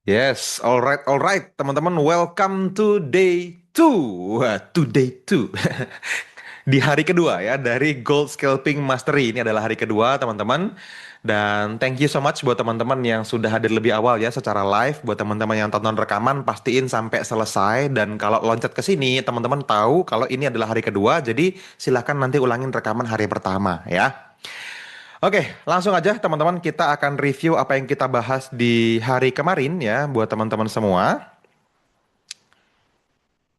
Yes, alright, teman-teman. Welcome to day 2. Wah, to day 2. Di hari kedua ya, dari Gold Scalping Mastery. Ini adalah hari kedua, teman-teman. Dan thank you so much buat teman-teman yang sudah hadir lebih awal ya, secara live. Buat teman-teman yang tonton rekaman, pastiin sampai selesai. Dan kalau loncat ke sini, teman-teman tahu kalau ini adalah hari kedua. Jadi silahkan nanti ulangin rekaman hari pertama ya. Oke, langsung aja teman-teman kita akan review apa yang kita bahas di hari kemarin ya buat teman-teman semua.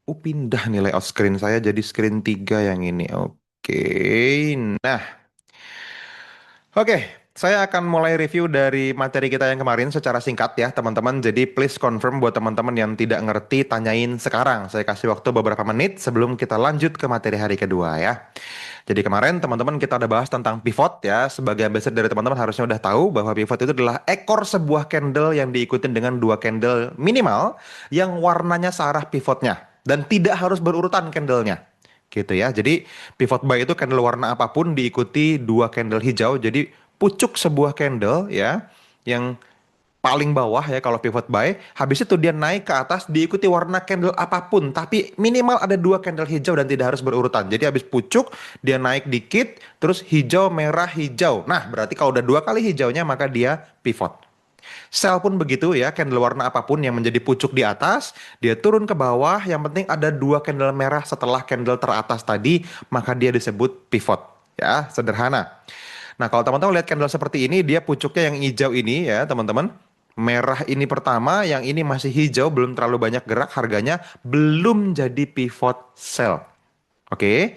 Pindah nih layout screen saya jadi screen 3 yang ini. Oke. Nah, oke, saya akan mulai review dari materi kita yang kemarin secara singkat ya, teman-teman. Jadi please confirm buat teman-teman yang tidak ngerti, tanyain sekarang. Saya kasih waktu beberapa menit sebelum kita lanjut ke materi hari kedua ya. Jadi kemarin teman-teman kita udah bahas tentang pivot ya. Sebagai basic dari teman-teman harusnya udah tahu bahwa pivot itu adalah ekor sebuah candle yang diikutin dengan dua candle minimal yang warnanya searah pivotnya. Dan tidak harus berurutan candlenya gitu ya. Jadi pivot buy itu candle warna apapun diikuti dua candle hijau. Jadi pucuk sebuah candle ya yang paling bawah ya kalau pivot buy. Habis itu dia naik ke atas diikuti warna candle apapun. Tapi minimal ada dua candle hijau dan tidak harus berurutan. Jadi habis pucuk dia naik dikit terus hijau, merah, hijau. Nah berarti kalau udah dua kali hijaunya maka dia pivot. Sell pun begitu ya, candle warna apapun yang menjadi pucuk di atas, dia turun ke bawah, yang penting ada dua candle merah setelah candle teratas tadi, maka dia disebut pivot. Ya, sederhana. Nah, kalau teman-teman lihat candle seperti ini, dia pucuknya yang hijau ini ya, teman-teman. Merah ini pertama, yang ini masih hijau, belum terlalu banyak gerak, harganya belum jadi pivot sell. Oke.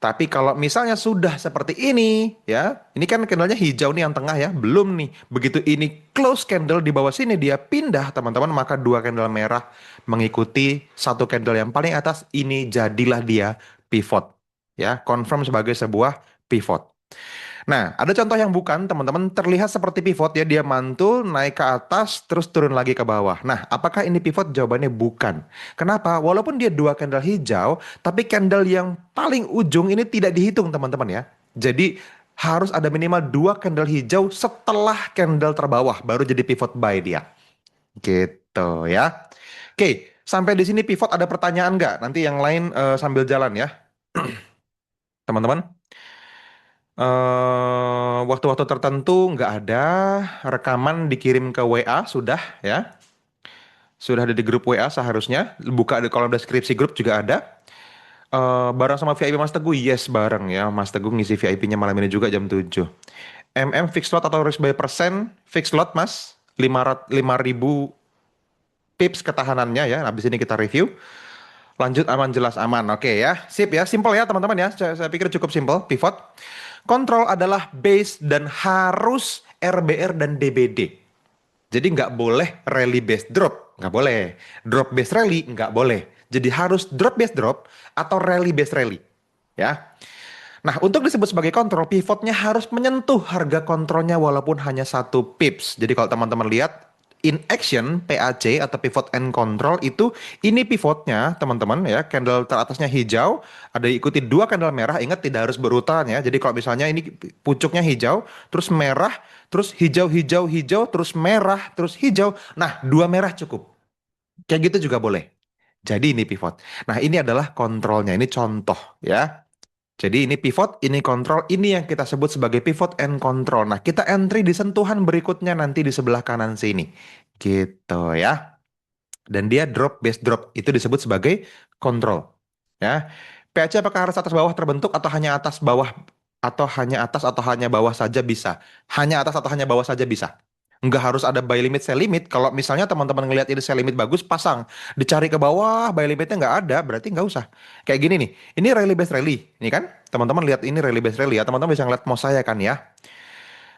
Tapi kalau misalnya sudah seperti ini, ya, ini kan candlenya hijau nih yang tengah ya, belum nih. Begitu ini close candle di bawah sini dia pindah, teman-teman, maka dua candle merah mengikuti satu candle yang paling atas, ini jadilah dia pivot. Ya, confirm sebagai sebuah pivot. Nah, ada contoh yang bukan, teman-teman, terlihat seperti pivot ya, dia mantul, naik ke atas, terus turun lagi ke bawah. Nah, apakah ini pivot? Jawabannya bukan. Kenapa? Walaupun dia dua candle hijau, tapi candle yang paling ujung ini tidak dihitung, teman-teman ya. Jadi, harus ada minimal dua candle hijau setelah candle terbawah, baru jadi pivot buy dia. Gitu ya. Oke, sampai di sini pivot ada pertanyaan nggak? Nanti yang lain sambil jalan ya, teman-teman. Waktu-waktu tertentu nggak ada, rekaman dikirim ke WA sudah ya, sudah ada di grup WA seharusnya. Buka kalau ada skripsi grup juga ada. Bareng sama VIP Mas Teguh, yes bareng ya. Mas Teguh ngisi VIP-nya malam ini juga jam 7. Fixed lot atau risk by persen? Fixed lot Mas, 5.000 pips ketahanannya ya. Habis ini kita review. Lanjut aman jelas aman. Oke ya, sip ya, simple ya teman-teman ya. Saya pikir cukup simple. Pivot. Kontrol adalah base dan harus RBR dan DBD. Jadi nggak boleh rally base drop, nggak boleh. Drop base rally, nggak boleh. Jadi harus drop base drop atau rally base rally. Ya. Nah, untuk disebut sebagai kontrol, pivotnya harus menyentuh harga kontrolnya walaupun hanya satu pips. Jadi kalau teman-teman lihat in action PAC atau pivot and control itu ini pivotnya teman-teman ya, candle teratasnya hijau, ada ikuti dua candle merah. Ingat tidak harus berurutan ya. Jadi kalau misalnya ini pucuknya hijau, terus merah, terus hijau hijau hijau, terus merah, terus hijau. Nah, dua merah cukup. Kayak gitu juga boleh. Jadi ini pivot. Nah, ini adalah kontrolnya. Ini contoh ya. Jadi ini pivot, ini kontrol, ini yang kita sebut sebagai pivot and control. Nah, kita entry di sentuhan berikutnya nanti di sebelah kanan sini. Gitu ya. Dan dia drop, base drop. Itu disebut sebagai kontrol. Ya. PAC apakah harus atas bawah terbentuk atau hanya atas bawah atau hanya atas atau hanya bawah saja bisa? Hanya atas atau hanya bawah saja bisa. Nggak harus ada buy limit, sell limit. Kalau misalnya teman-teman ngelihat ini sell limit bagus, pasang. Dicari ke bawah, buy limitnya nggak ada, berarti nggak usah. Kayak gini nih, ini rally base rally. Ini kan, teman-teman lihat ini rally base rally ya. Teman-teman bisa ngeliat mouse saya kan ya.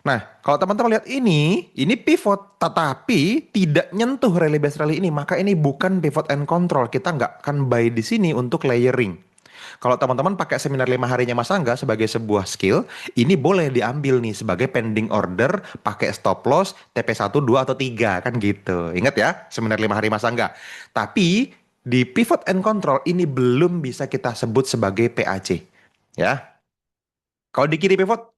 Nah, kalau teman-teman lihat ini pivot, tetapi tidak nyentuh rally base rally ini, maka ini bukan pivot and control. Kita nggak akan buy di sini untuk layering. Kalau teman-teman pakai seminar 5 harinya Mas Angga sebagai sebuah skill, ini boleh diambil nih sebagai pending order, pakai stop loss, TP1, 2, atau 3, kan gitu. Ingat ya, seminar 5 hari Mas Angga. Tapi di pivot and control ini belum bisa kita sebut sebagai PAC. Ya, kalau di kiri pivot,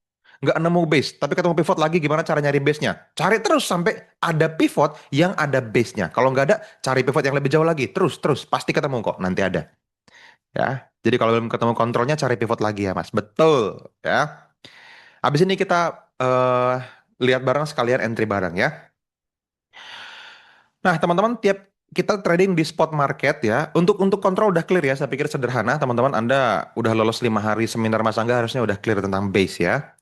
nggak nemu base, tapi ketemu pivot lagi, gimana cara nyari base-nya? Cari terus sampai ada pivot yang ada base-nya. Kalau nggak ada, cari pivot yang lebih jauh lagi. Terus, terus, pasti ketemu kok, nanti ada. Ya, jadi kalau belum ketemu kontrolnya, cari pivot lagi ya, Mas. Betul, ya. Habis ini kita lihat bareng sekalian entry bareng ya. Nah, teman-teman, tiap kita trading di spot market ya, untuk kontrol udah clear ya. Saya pikir sederhana, teman-teman. Anda udah lolos 5 hari seminar Mas Angga, harusnya udah clear tentang base ya.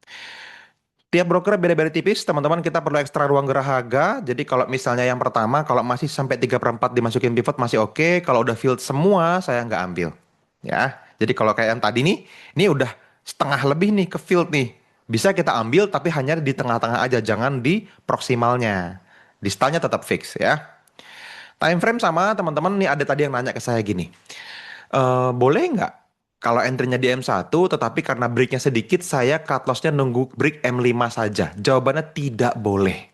Tiap broker beda-beda tipis, teman-teman kita perlu ekstra ruang gerak harga. Jadi kalau misalnya yang pertama, kalau masih sampai 3/4 dimasukin pivot masih oke. Kalau udah field semua, saya nggak ambil. Ya, jadi kalau kayak yang tadi nih, ini udah setengah lebih nih ke field nih. Bisa kita ambil tapi hanya di tengah-tengah aja, jangan di proksimalnya. Distanya tetap fix ya. Time frame sama teman-teman nih, ada tadi yang nanya ke saya gini. Boleh nggak kalau entry-nya di M1 tetapi karena breaknya sedikit saya cut loss-nya nunggu break M5 saja? Jawabannya tidak boleh.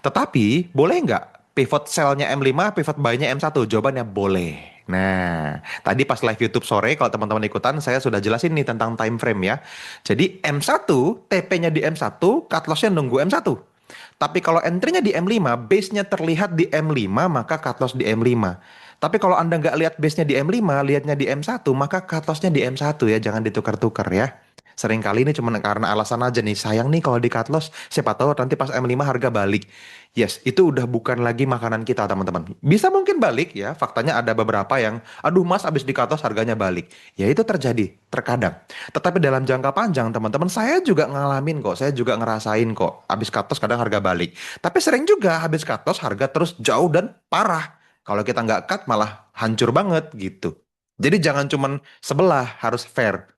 Tetapi boleh nggak pivot sell-nya M5, pivot buy-nya M1? Jawabannya boleh. Nah, tadi pas live YouTube sore kalau teman-teman ikutan saya sudah jelasin nih tentang time frame ya. Jadi M1, TP-nya di M1, cut loss-nya nunggu M1. Tapi kalau entry-nya di M5, base-nya terlihat di M5, maka cut loss di M5. Tapi kalau Anda nggak lihat base-nya di M5, lihatnya di M1, maka cut loss-nya di M1 ya, jangan ditukar-tukar ya. Seringkali ini cuma karena alasan aja nih, sayang nih kalau di cut loss, siapa tahu nanti pas M5 harga balik. Yes, itu udah bukan lagi makanan kita teman-teman. Bisa mungkin balik ya, faktanya ada beberapa yang, aduh mas abis di cut loss harganya balik. Ya itu terjadi, terkadang. Tetapi dalam jangka panjang teman-teman, saya juga ngalamin kok, saya juga ngerasain kok. Habis cut loss kadang harga balik. Tapi sering juga habis cut loss harga terus jauh dan parah. Kalau kita nggak cut malah hancur banget gitu. Jadi jangan cuman sebelah, harus fair.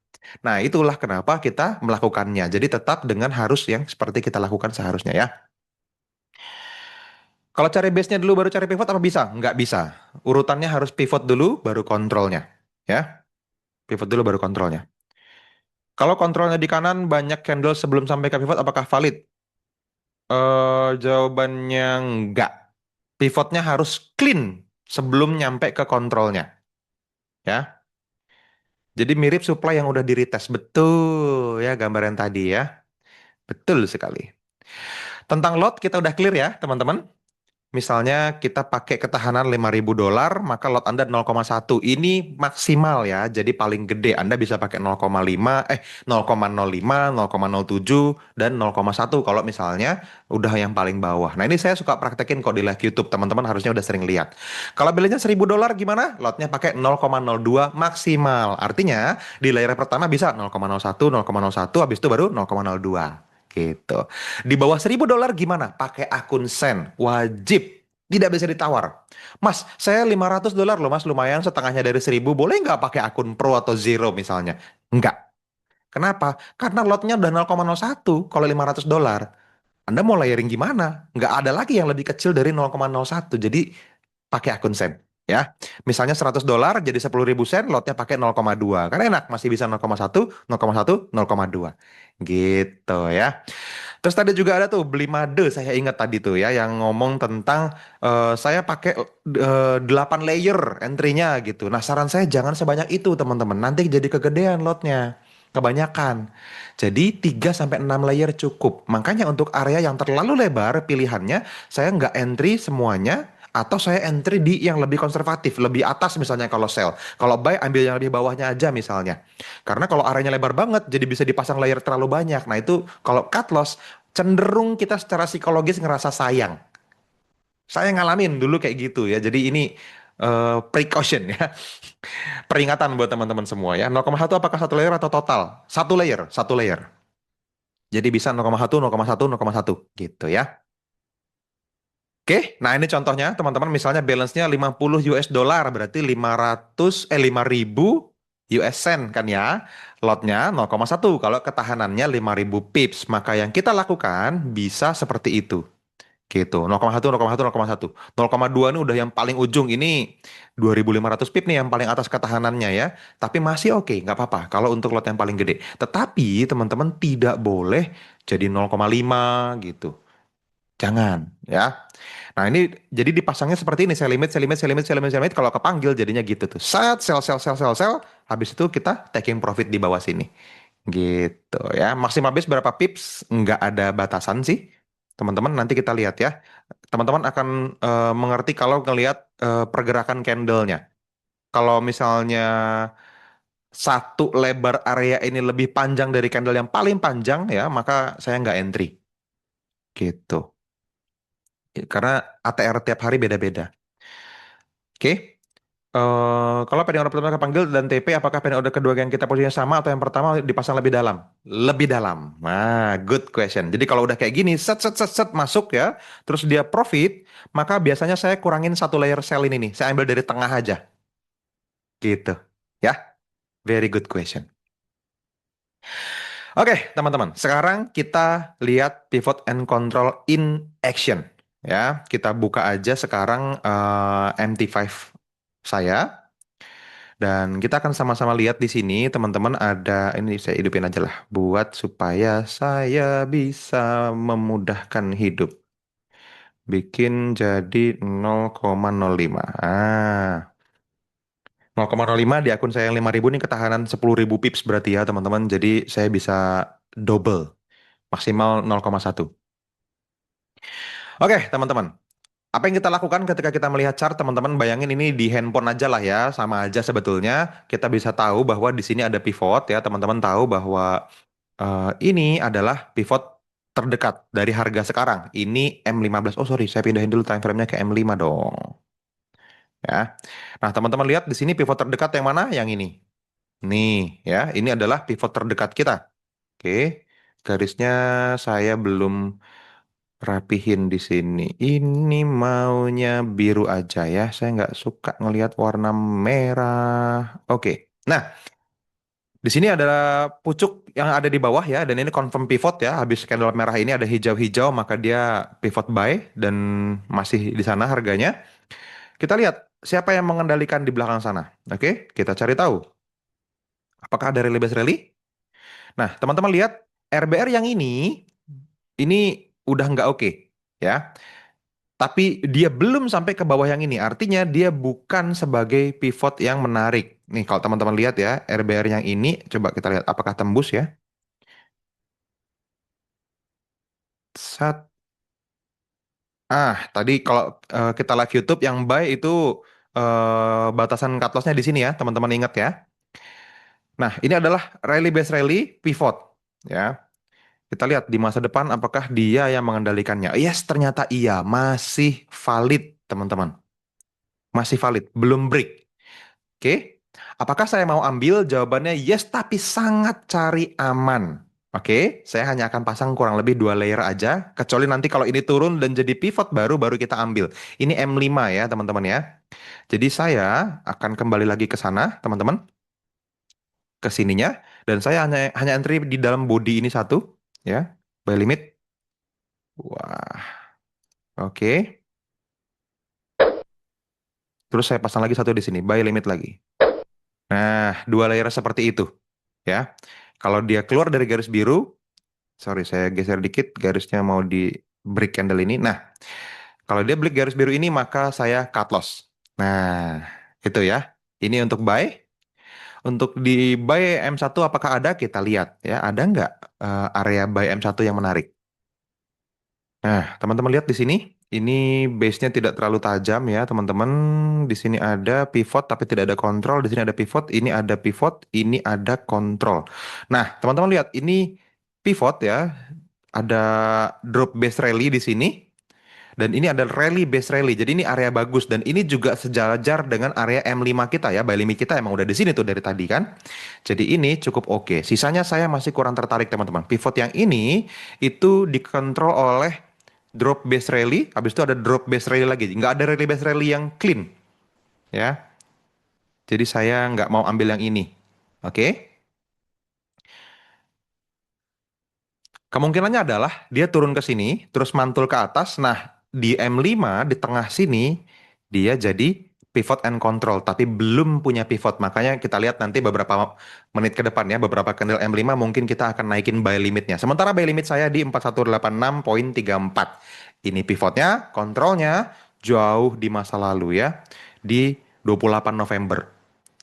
Nah itulah kenapa kita melakukannya. Jadi tetap dengan harus yang seperti kita lakukan seharusnya ya. Kalau cari base-nya dulu baru cari pivot apa bisa? Nggak bisa. Urutannya harus pivot dulu baru kontrolnya. Ya, pivot dulu baru kontrolnya. Kalau kontrolnya di kanan banyak candle sebelum sampai ke pivot, apakah valid? Jawabannya enggak. Pivotnya harus clean sebelum nyampe ke kontrolnya. Ya, jadi mirip supply yang udah di retest. Betul ya gambaran tadi ya. Betul sekali. Tentang lot kita udah clear ya teman-teman. Misalnya kita pakai ketahanan $5.000, maka lot Anda 0,1. Ini maksimal ya, jadi paling gede. Anda bisa pakai 0,5, 0,05, 0,07, dan 0,1 kalau misalnya udah yang paling bawah. Nah ini saya suka praktekin kok di live YouTube, teman-teman harusnya udah sering lihat. Kalau belinya $1.000 gimana? Lotnya pakai 0,02 maksimal. Artinya di layer pertama bisa 0,01, 0,01, habis itu baru 0,02. Gitu. Di bawah $1.000 gimana? Pakai akun Sen. Wajib. Tidak bisa ditawar. Mas, saya $500 loh mas, lumayan setengahnya dari 1.000. Boleh nggak pakai akun Pro atau Zero misalnya? Nggak. Kenapa? Karena lotnya udah 0,01 kalau $500. Anda mau layering gimana? Nggak ada lagi yang lebih kecil dari 0,01. Jadi pakai akun sen. Ya, misalnya $100 jadi 10.000 sen, lotnya pakai 0,2. Kan enak, masih bisa 0,1, 0,1, 0,2. Gitu ya. Terus tadi juga ada tuh beli made, saya ingat tadi tuh ya yang ngomong tentang saya pakai 8 layer entry-nya gitu. Nah, saran saya jangan sebanyak itu, teman-teman. Nanti jadi kegedean lotnya. Kebanyakan. Jadi 3 sampai 6 layer cukup. Makanya untuk area yang terlalu lebar pilihannya saya nggak entry semuanya atau saya entry di yang lebih konservatif, lebih atas misalnya kalau sell. Kalau buy ambil yang lebih bawahnya aja misalnya. Karena kalau areanya lebar banget jadi bisa dipasang layer terlalu banyak. Nah, itu kalau cut loss cenderung kita secara psikologis ngerasa sayang. Saya ngalamin dulu kayak gitu ya. Jadi ini precaution ya. Peringatan buat teman-teman semua ya. 0,1 apakah satu layer atau total? Satu layer, satu layer. Jadi bisa 0,1, 0,1, 0,1 gitu ya. Oke, nah ini contohnya teman-teman misalnya balance-nya 50 US dollar berarti 5.000 US cent kan ya. Lotnya 0,1 kalau ketahanannya 5.000 pips. Maka yang kita lakukan bisa seperti itu. Gitu, 0,1, 0,1, 0,1. 0,2 ini udah yang paling ujung, ini 2.500 pip nih yang paling atas ketahanannya ya. Tapi masih oke, nggak apa-apa kalau untuk lot yang paling gede. Tetapi teman-teman tidak boleh jadi 0,5 gitu. Jangan ya. Nah ini jadi dipasangnya seperti ini, sell limit, sell limit, sell limit, sell limit, sell limit. Kalau kepanggil jadinya gitu tuh. Set, sell, sell, sell, sell, sell. Habis itu kita taking profit di bawah sini. Gitu ya. Maksimal base berapa pips? Nggak ada batasan sih. Teman-teman, nanti kita lihat ya. Teman-teman akan mengerti kalau ngelihat pergerakan candlenya. Kalau misalnya satu lebar area ini lebih panjang dari candle yang paling panjang ya, maka saya nggak entry. Gitu. Karena ATR tiap hari beda-beda. Oke. Kalau pending order pertama kepanggil dan TP, apakah pending order kedua yang kita posisinya sama atau yang pertama dipasang lebih dalam? Lebih dalam. Nah, good question. Jadi kalau udah kayak gini, set set set set masuk ya, terus dia profit, maka biasanya saya kurangin satu layer sell ini nih. Saya ambil dari tengah aja. Gitu. Ya, very good question. Oke, teman-teman. Sekarang kita lihat pivot and control in action. Ya, kita buka aja sekarang MT5 saya. Dan kita akan sama-sama lihat di sini, teman-teman, ada ini saya hidupin aja lah, buat supaya saya bisa memudahkan hidup. Bikin jadi 0,05. 0,05 di akun saya yang 5.000 nih ketahanan 10.000 pips berarti ya, teman-teman. Jadi saya bisa double, maksimal 0,1. Oke, teman-teman. Apa yang kita lakukan ketika kita melihat chart, teman-teman bayangin ini di handphone aja lah ya, sama aja sebetulnya. Kita bisa tahu bahwa di sini ada pivot ya, teman-teman tahu bahwa ini adalah pivot terdekat dari harga sekarang. Ini M15. Oh sorry, saya pindahin dulu time frame-nya ke M5 dong. Ya. Nah, teman-teman lihat di sini pivot terdekat yang mana? Yang ini. Nih, ya. Ini adalah pivot terdekat kita. Oke. Garisnya saya belum rapihin di sini. Ini maunya biru aja ya. Saya nggak suka ngelihat warna merah. Oke. Nah, di sini ada pucuk yang ada di bawah ya, dan ini confirm pivot ya. Habis candle merah ini ada hijau-hijau, maka dia pivot buy dan masih di sana harganya. Kita lihat siapa yang mengendalikan di belakang sana. Oke, kita cari tahu. Apakah ada rally base rally? Nah, teman-teman lihat RBR yang ini udah nggak oke ya. Tapi dia belum sampai ke bawah yang ini. Artinya dia bukan sebagai pivot yang menarik. Nih, kalau teman-teman lihat ya, RBR yang ini, coba kita lihat apakah tembus ya. Tadi kalau kita live YouTube yang buy itu batasan cut loss-nya di sini ya, teman-teman ingat ya. Nah, ini adalah rally base rally pivot ya. Kita lihat di masa depan apakah dia yang mengendalikannya. Yes, ternyata iya, masih valid, teman-teman. Masih valid, belum break. Oke. Apakah saya mau ambil? Jawabannya yes, tapi sangat cari aman. Oke, saya hanya akan pasang kurang lebih dua layer aja, kecuali nanti kalau ini turun dan jadi pivot baru kita ambil. Ini M5 ya, teman-teman ya. Jadi saya akan kembali lagi ke sana, teman-teman, ke sininya, dan saya hanya hanya entry di dalam body ini satu, ya, buy limit. Wah, oke. Terus saya pasang lagi satu di sini, buy limit lagi. Nah, dua layer seperti itu, ya. Kalau dia keluar dari garis biru, sorry, saya geser dikit, garisnya mau di break candle ini. Nah, kalau dia break garis biru ini, maka saya cut loss. Nah, itu ya. Ini untuk buy. Untuk di buy M1 apakah ada? Kita lihat ya. Ada nggak area buy M1 yang menarik? Nah, teman-teman lihat di sini. Ini base-nya tidak terlalu tajam ya, teman-teman. Di sini ada pivot tapi tidak ada kontrol. Di sini ada pivot, ini ada pivot, ini ada kontrol. Nah, teman-teman lihat ini pivot ya. Ada drop base rally di sini. Dan ini adalah rally base rally. Jadi ini area bagus dan ini juga sejajar dengan area M5 kita ya. Buy limit kita emang udah di sini tuh dari tadi kan. Jadi ini cukup oke. Sisanya saya masih kurang tertarik teman-teman. Pivot yang ini itu dikontrol oleh drop base rally. Habis itu ada drop base rally lagi. Nggak ada rally base rally yang clean ya. Jadi saya nggak mau ambil yang ini. Oke. Kemungkinannya adalah dia turun ke sini, terus mantul ke atas. Nah, di M5 di tengah sini dia jadi pivot and control, tapi belum punya pivot. Makanya kita lihat nanti beberapa menit ke depan ya, beberapa candle M5 mungkin kita akan naikin buy limitnya. Sementara buy limit saya di 4186,34. Ini pivotnya, kontrolnya jauh di masa lalu ya, di 28 November.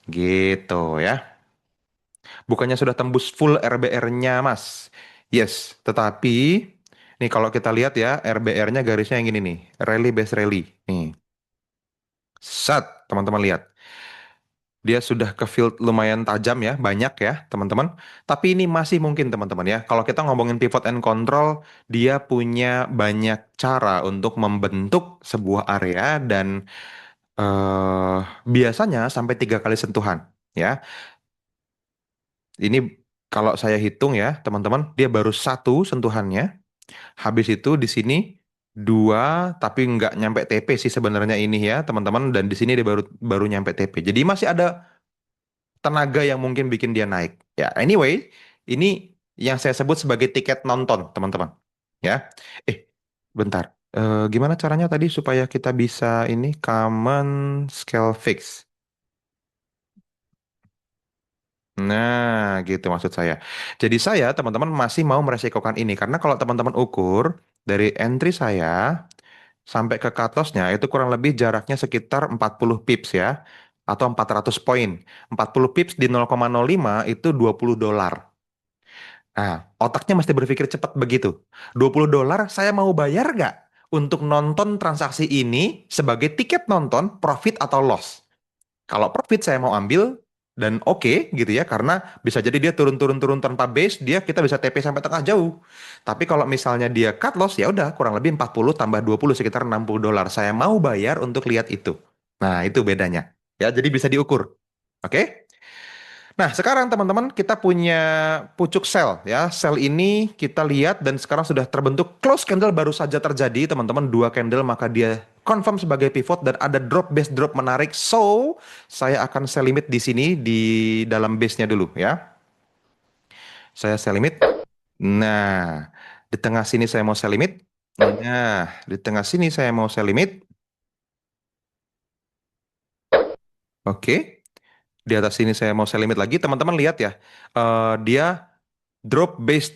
Gitu ya. Bukannya sudah tembus full RBR-nya, Mas. Yes, tetapi nih kalau kita lihat ya, RBR-nya garisnya yang ini nih, rally base rally. Nih, set, teman-teman lihat. Dia sudah ke field lumayan tajam ya, banyak ya, teman-teman. Tapi ini masih mungkin, teman-teman ya. Kalau kita ngomongin pivot and control, dia punya banyak cara untuk membentuk sebuah area dan eh biasanya sampai 3 kali sentuhan ya. Ini kalau saya hitung ya, teman-teman, dia baru satu sentuhannya. Habis itu di sini dua, tapi nggak nyampe TP sih sebenarnya ini ya, teman-teman. Dan di sini dia baru baru nyampe TP. Jadi masih ada tenaga yang mungkin bikin dia naik. Ya, anyway, ini yang saya sebut sebagai tiket nonton, teman-teman. Ya, bentar. Gimana caranya tadi supaya kita bisa ini common scale fix? Nah, gitu maksud saya. Jadi saya, teman-teman, masih mau meresikokan ini. Karena kalau teman-teman ukur dari entry saya sampai ke cut loss-nya, itu kurang lebih jaraknya sekitar 40 pips ya. Atau 400 poin. 40 pips di 0,05 itu $20. Nah, otaknya mesti berpikir cepat begitu. $20 saya mau bayar nggak untuk nonton transaksi ini sebagai tiket nonton profit atau loss? Kalau profit saya mau ambil dan oke gitu ya karena bisa jadi dia turun-turun-turun tanpa base dia kita bisa TP sampai tengah jauh. Tapi kalau misalnya dia cut loss ya udah kurang lebih 40 tambah 20 sekitar $60. Saya mau bayar untuk lihat itu. Nah, itu bedanya. Ya, jadi bisa diukur. Oke? Nah, sekarang teman-teman kita punya pucuk sel ya. Sel ini kita lihat dan sekarang sudah terbentuk close candle baru saja terjadi teman-teman. Dua candle maka dia confirm sebagai pivot dan ada drop base drop menarik. So, saya akan sell limit di sini di dalam base-nya dulu ya. Saya sell limit. Nah, di tengah sini saya mau sell limit. Nah, di tengah sini saya mau sell limit. Oke. Di atas sini saya mau sell limit lagi. Teman-teman lihat ya. Dia drop base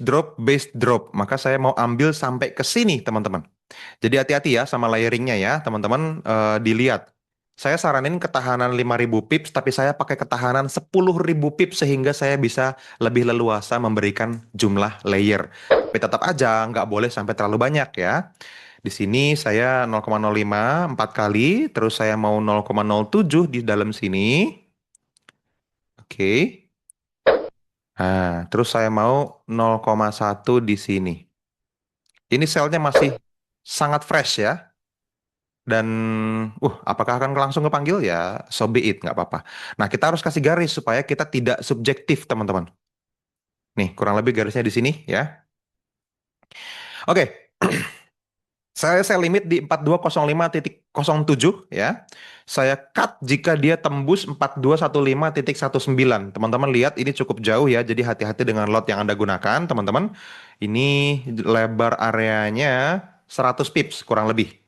drop maka saya mau ambil sampai ke sini teman-teman jadi hati-hati ya sama layeringnya ya teman-teman. Dilihat saya saranin ketahanan 5.000 pips tapi saya pakai ketahanan 10.000 pips sehingga saya bisa lebih leluasa memberikan jumlah layer tapi tetap aja nggak boleh sampai terlalu banyak ya. Di sini saya 0,05 4 kali terus saya mau 0,07 di dalam sini. Oke. Nah, terus saya mau 0,1 di sini. Ini selnya masih sangat fresh ya. Dan, apakah akan langsung kepanggil ya? So be it, nggak apa-apa. Nah, kita harus kasih garis supaya kita tidak subjektif, teman-teman. Nih, kurang lebih garisnya di sini ya. Oke, saya limit di 4205.07 ya. Saya cut jika dia tembus 4215.19. Teman-teman lihat ini cukup jauh ya, jadi hati-hati dengan lot yang Anda gunakan, teman-teman. Ini lebar areanya 100 pips kurang lebih.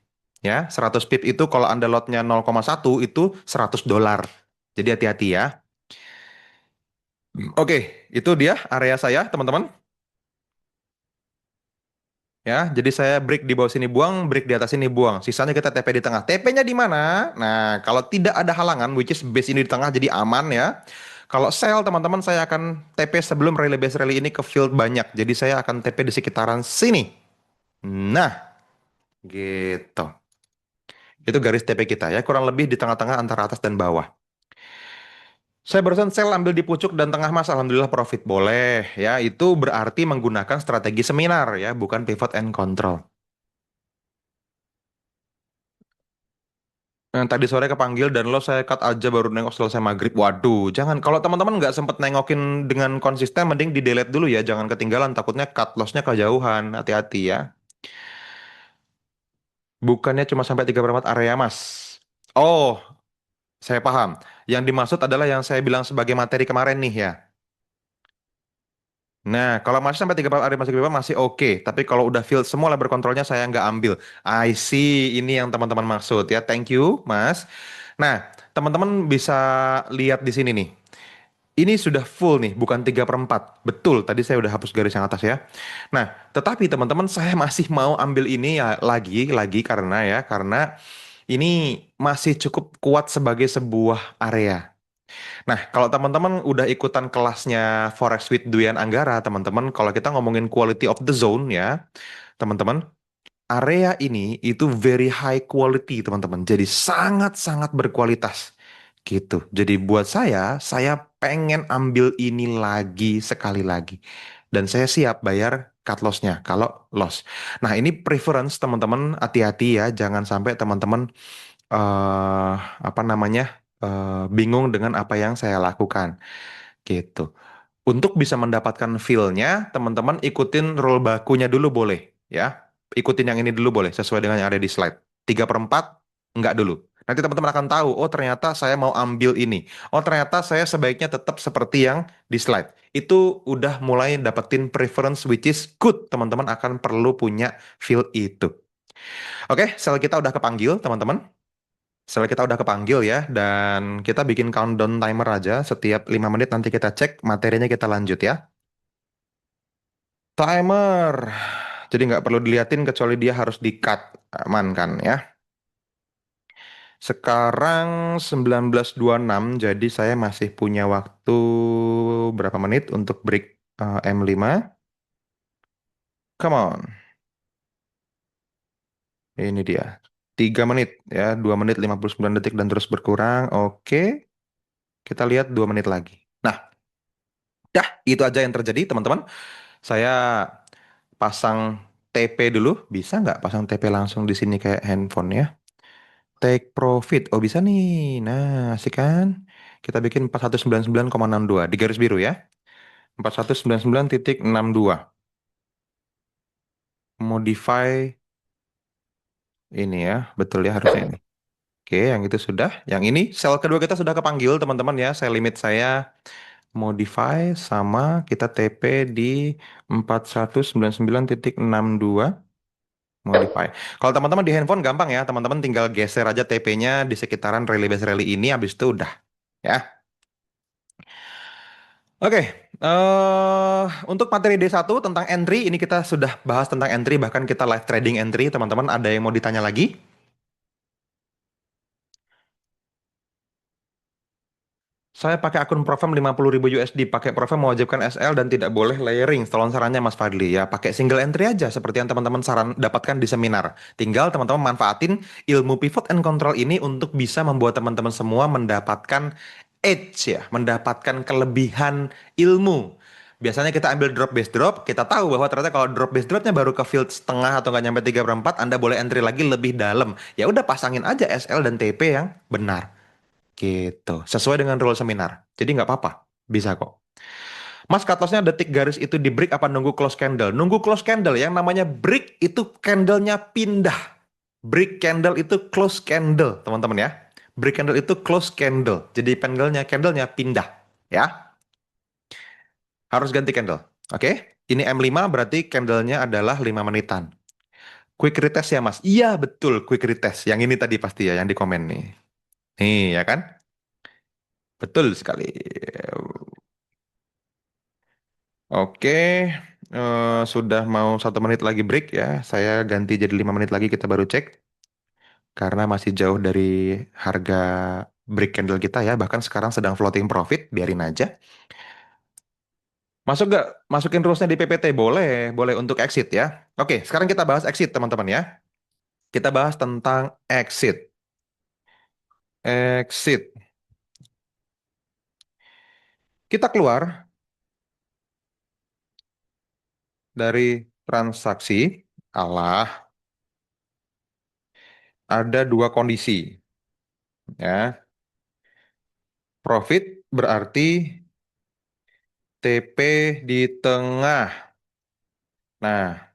Ya, 100 pip itu kalau Anda lotnya 0,1 itu $100. Jadi hati-hati ya. Oke, itu dia area saya, teman-teman. Ya, jadi saya break di bawah sini buang, break di atas sini buang. Sisanya kita TP di tengah. TP-nya di mana? Nah, kalau tidak ada halangan, which is base ini di tengah, jadi aman ya. Kalau sell, teman-teman, saya akan TP sebelum rally base rally ini ke field banyak. Jadi saya akan TP di sekitaran sini. Nah, gitu. Itu garis TP kita ya, kurang lebih di tengah-tengah antara atas dan bawah. Saya barusan sell ambil di pucuk dan tengah mas, alhamdulillah profit boleh ya. Itu berarti menggunakan strategi seminar ya, bukan pivot and control. Yang tadi sore kepanggil dan lo saya cut aja baru nengok selesai maghrib. Waduh, jangan. Kalau teman-teman nggak sempet nengokin dengan konsisten, mending di delete dulu ya. Jangan ketinggalan, takutnya cut loss-nya kejauhan. Hati-hati ya. Bukannya cuma sampai 3/4 area mas. Oh, saya paham. Yang dimaksud adalah yang saya bilang sebagai materi kemarin nih ya. Nah, kalau masih sampai 3/4 area masih masih oke. Tapi kalau udah field semua lebar kontrolnya saya nggak ambil. I see, ini yang teman-teman maksud ya. Thank you, Mas. Nah, teman-teman bisa lihat di sini nih. Ini sudah full nih, bukan 3/4. Betul, tadi saya udah hapus garis yang atas ya. Nah, tetapi teman-teman saya masih mau ambil ini ya lagi karena ini masih cukup kuat sebagai sebuah area. Nah, kalau teman-teman udah ikutan kelasnya Forex with Duyan Anggara, teman-teman, kalau kita ngomongin quality of the zone ya, teman-teman, area ini itu very high quality, teman-teman. Jadi sangat-sangat berkualitas. Gitu. Jadi buat saya pengen ambil ini lagi sekali lagi. Dan saya siap bayar cut loss-nya kalau loss. Nah, ini preference teman-teman, hati-hati ya, jangan sampai teman-teman eh apa namanya? Bingung dengan apa yang saya lakukan gitu. Untuk bisa mendapatkan feel-nya, teman-teman ikutin rule bakunya dulu boleh, ya. Ikutin yang ini dulu boleh, sesuai dengan yang ada di slide. 3/4, enggak dulu. Nanti teman-teman akan tahu, oh ternyata saya mau ambil ini. Oh ternyata saya sebaiknya tetap seperti yang di slide. Itu udah mulai dapetin preference which is good. Teman-teman akan perlu punya feel itu. Oke, sel kita udah kepanggil, teman-teman. Sel kita udah kepanggil ya, dan kita bikin countdown timer aja. Setiap 5 menit nanti kita cek materinya kita lanjut ya. Timer. Jadi nggak perlu diliatin kecuali dia harus di-cut. Aman kan ya. Sekarang 19.26, jadi saya masih punya waktu berapa menit untuk break M5. Come on. Ini dia. 3 menit ya, 2 menit 59 detik dan terus berkurang. Oke, kita lihat 2 menit lagi. Nah, dah itu aja yang terjadi teman-teman. Saya pasang TP dulu. Bisa nggak pasang TP langsung di sini kayak handphone ya? Take profit. Oh bisa nih. Nah, asik kan? Kita bikin 4199,62 di garis biru ya. 4199,62. Modify ini ya. Betul ya harusnya ini. Oke, yang itu sudah. Yang ini sel kedua kita sudah kepanggil teman-teman ya. Saya limit saya modify sama kita TP di 4199,62 modify. Kalau teman-teman di handphone gampang ya. Teman-teman tinggal geser aja TP-nya di sekitaran rally base rally ini habis itu udah ya. Oke, untuk materi D1 tentang entry, ini kita sudah bahas tentang entry, bahkan kita live trading entry, teman-teman. Ada yang mau ditanya lagi? Saya pakai akun Profem 50.000 USD, pakai Profem mewajibkan SL dan tidak boleh layering. Tolong sarannya Mas Fadli ya, pakai single entry aja seperti yang teman-teman saran dapatkan di seminar. Tinggal teman-teman manfaatin ilmu pivot and control ini untuk bisa membuat teman-teman semua mendapatkan edge ya, mendapatkan kelebihan ilmu. Biasanya kita ambil drop base drop, kita tahu bahwa ternyata kalau drop base dropnya baru ke field setengah atau nggak nyampe 3/4, Anda boleh entry lagi lebih dalam. Ya udah pasangin aja SL dan TP yang benar. Gitu. Sesuai dengan rule seminar. Jadi nggak apa-apa. Bisa kok. Mas, cut loss-nya detik garis itu di break apa nunggu close candle? Nunggu close candle. Yang namanya break itu candlenya pindah. Break candle itu close candle, teman-teman ya. Break candle itu close candle. Jadi candlenya pindah. Ya. Harus ganti candle. Oke. Ini M5 berarti candlenya adalah 5 menitan. Quick retest ya, Mas? Iya, betul. Quick retest. Yang ini tadi pasti ya, yang di komen nih. Nih, ya kan? Betul sekali. Oke, sudah mau 1 menit lagi break ya. Saya ganti jadi 5 menit lagi kita baru cek. Karena masih jauh dari harga break candle kita ya. Bahkan sekarang sedang floating profit, biarin aja. Masuk nggak? Masukin rulesnya di PPT? Boleh, boleh untuk exit ya. Oke, sekarang kita bahas exit teman-teman ya. Kita bahas tentang exit. Exit. Kita keluar dari transaksi. Allah, ada dua kondisi ya. Profit berarti TP di tengah. Nah,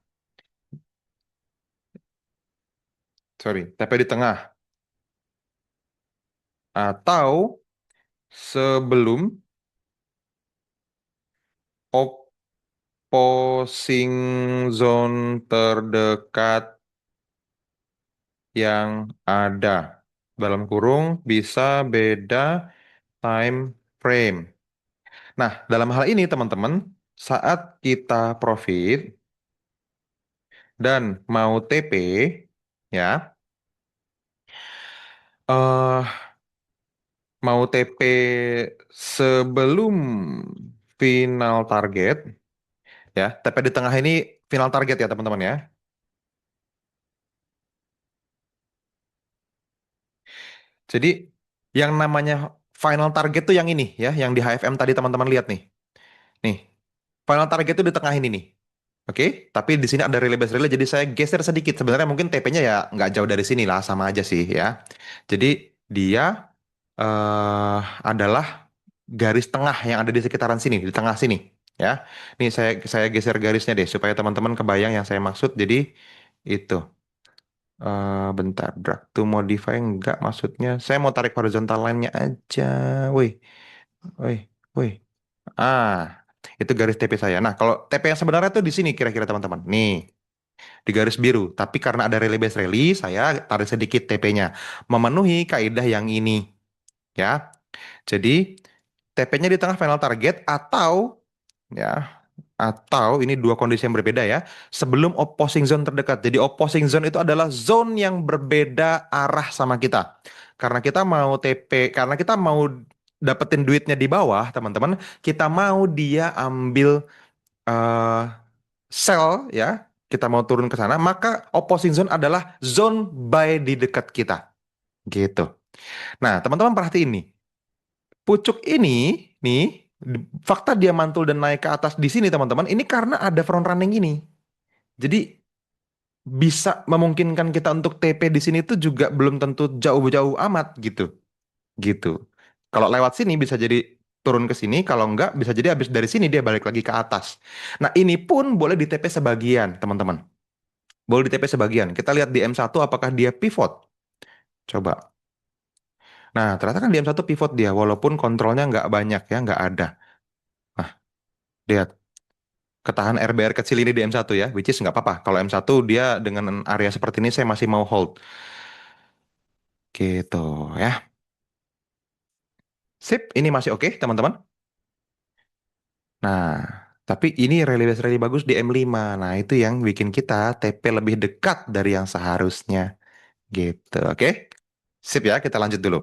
sorry, TP di tengah. Atau sebelum opposing zone terdekat yang ada. Dalam kurung bisa beda time frame. Nah, dalam hal ini teman-teman, saat kita profit dan mau TP, ya, eh Mau TP sebelum final target, ya. TP di tengah ini final target ya teman-teman ya. Jadi yang namanya final target tuh yang ini ya, yang di HFM tadi teman-teman lihat nih. Nih, final target itu di tengah ini nih. Oke, tapi di sini ada relay base relay, jadi saya geser sedikit. Sebenarnya mungkin TP-nya ya nggak jauh dari sini lah, sama aja sih ya. Jadi dia adalah garis tengah yang ada di sekitaran sini, di tengah sini, ya. Nih saya geser garisnya deh supaya teman-teman kebayang yang saya maksud. Jadi itu, bentar, drag to modify enggak maksudnya. Saya mau tarik horizontal line-nya aja. Woi, woi, woi. Ah, itu garis TP saya. Nah, kalau TP yang sebenarnya tuh di sini kira-kira teman-teman. Nih, di garis biru. Tapi karena ada relay base relay, saya tarik sedikit TP-nya. Memenuhi kaidah yang ini, ya. Jadi TP-nya di tengah final target ya atau ini dua kondisi yang berbeda ya. Sebelum opposing zone terdekat. Jadi opposing zone itu adalah zone yang berbeda arah sama kita. Karena kita mau TP, karena kita mau dapetin duitnya di bawah, teman-teman, kita mau dia ambil eh sell ya. Kita mau turun ke sana, maka opposing zone adalah zone buy di dekat kita. Gitu. Nah, teman-teman perhatiin nih. Pucuk ini nih, fakta dia mantul dan naik ke atas di sini teman-teman, ini karena ada front running ini. Jadi bisa memungkinkan kita untuk TP di sini tuh juga belum tentu jauh-jauh amat gitu. Gitu. Kalau lewat sini bisa jadi turun ke sini, kalau enggak bisa jadi habis dari sini dia balik lagi ke atas. Nah, ini pun boleh di TP sebagian, teman-teman. Boleh di TP sebagian. Kita lihat di M1 apakah dia pivot. Coba. Nah, ternyata kan di M1 pivot dia, walaupun kontrolnya nggak banyak ya, nggak ada. Nah, lihat. Ketahan RBR kecil ini di M1 ya, which is nggak apa-apa. Kalau M1 dia dengan area seperti ini saya masih mau hold. Gitu ya. Sip, ini masih oke teman-teman. Nah, tapi ini rally bagus di M5. Nah, itu yang bikin kita TP lebih dekat dari yang seharusnya. Gitu, oke? Sip ya, kita lanjut dulu.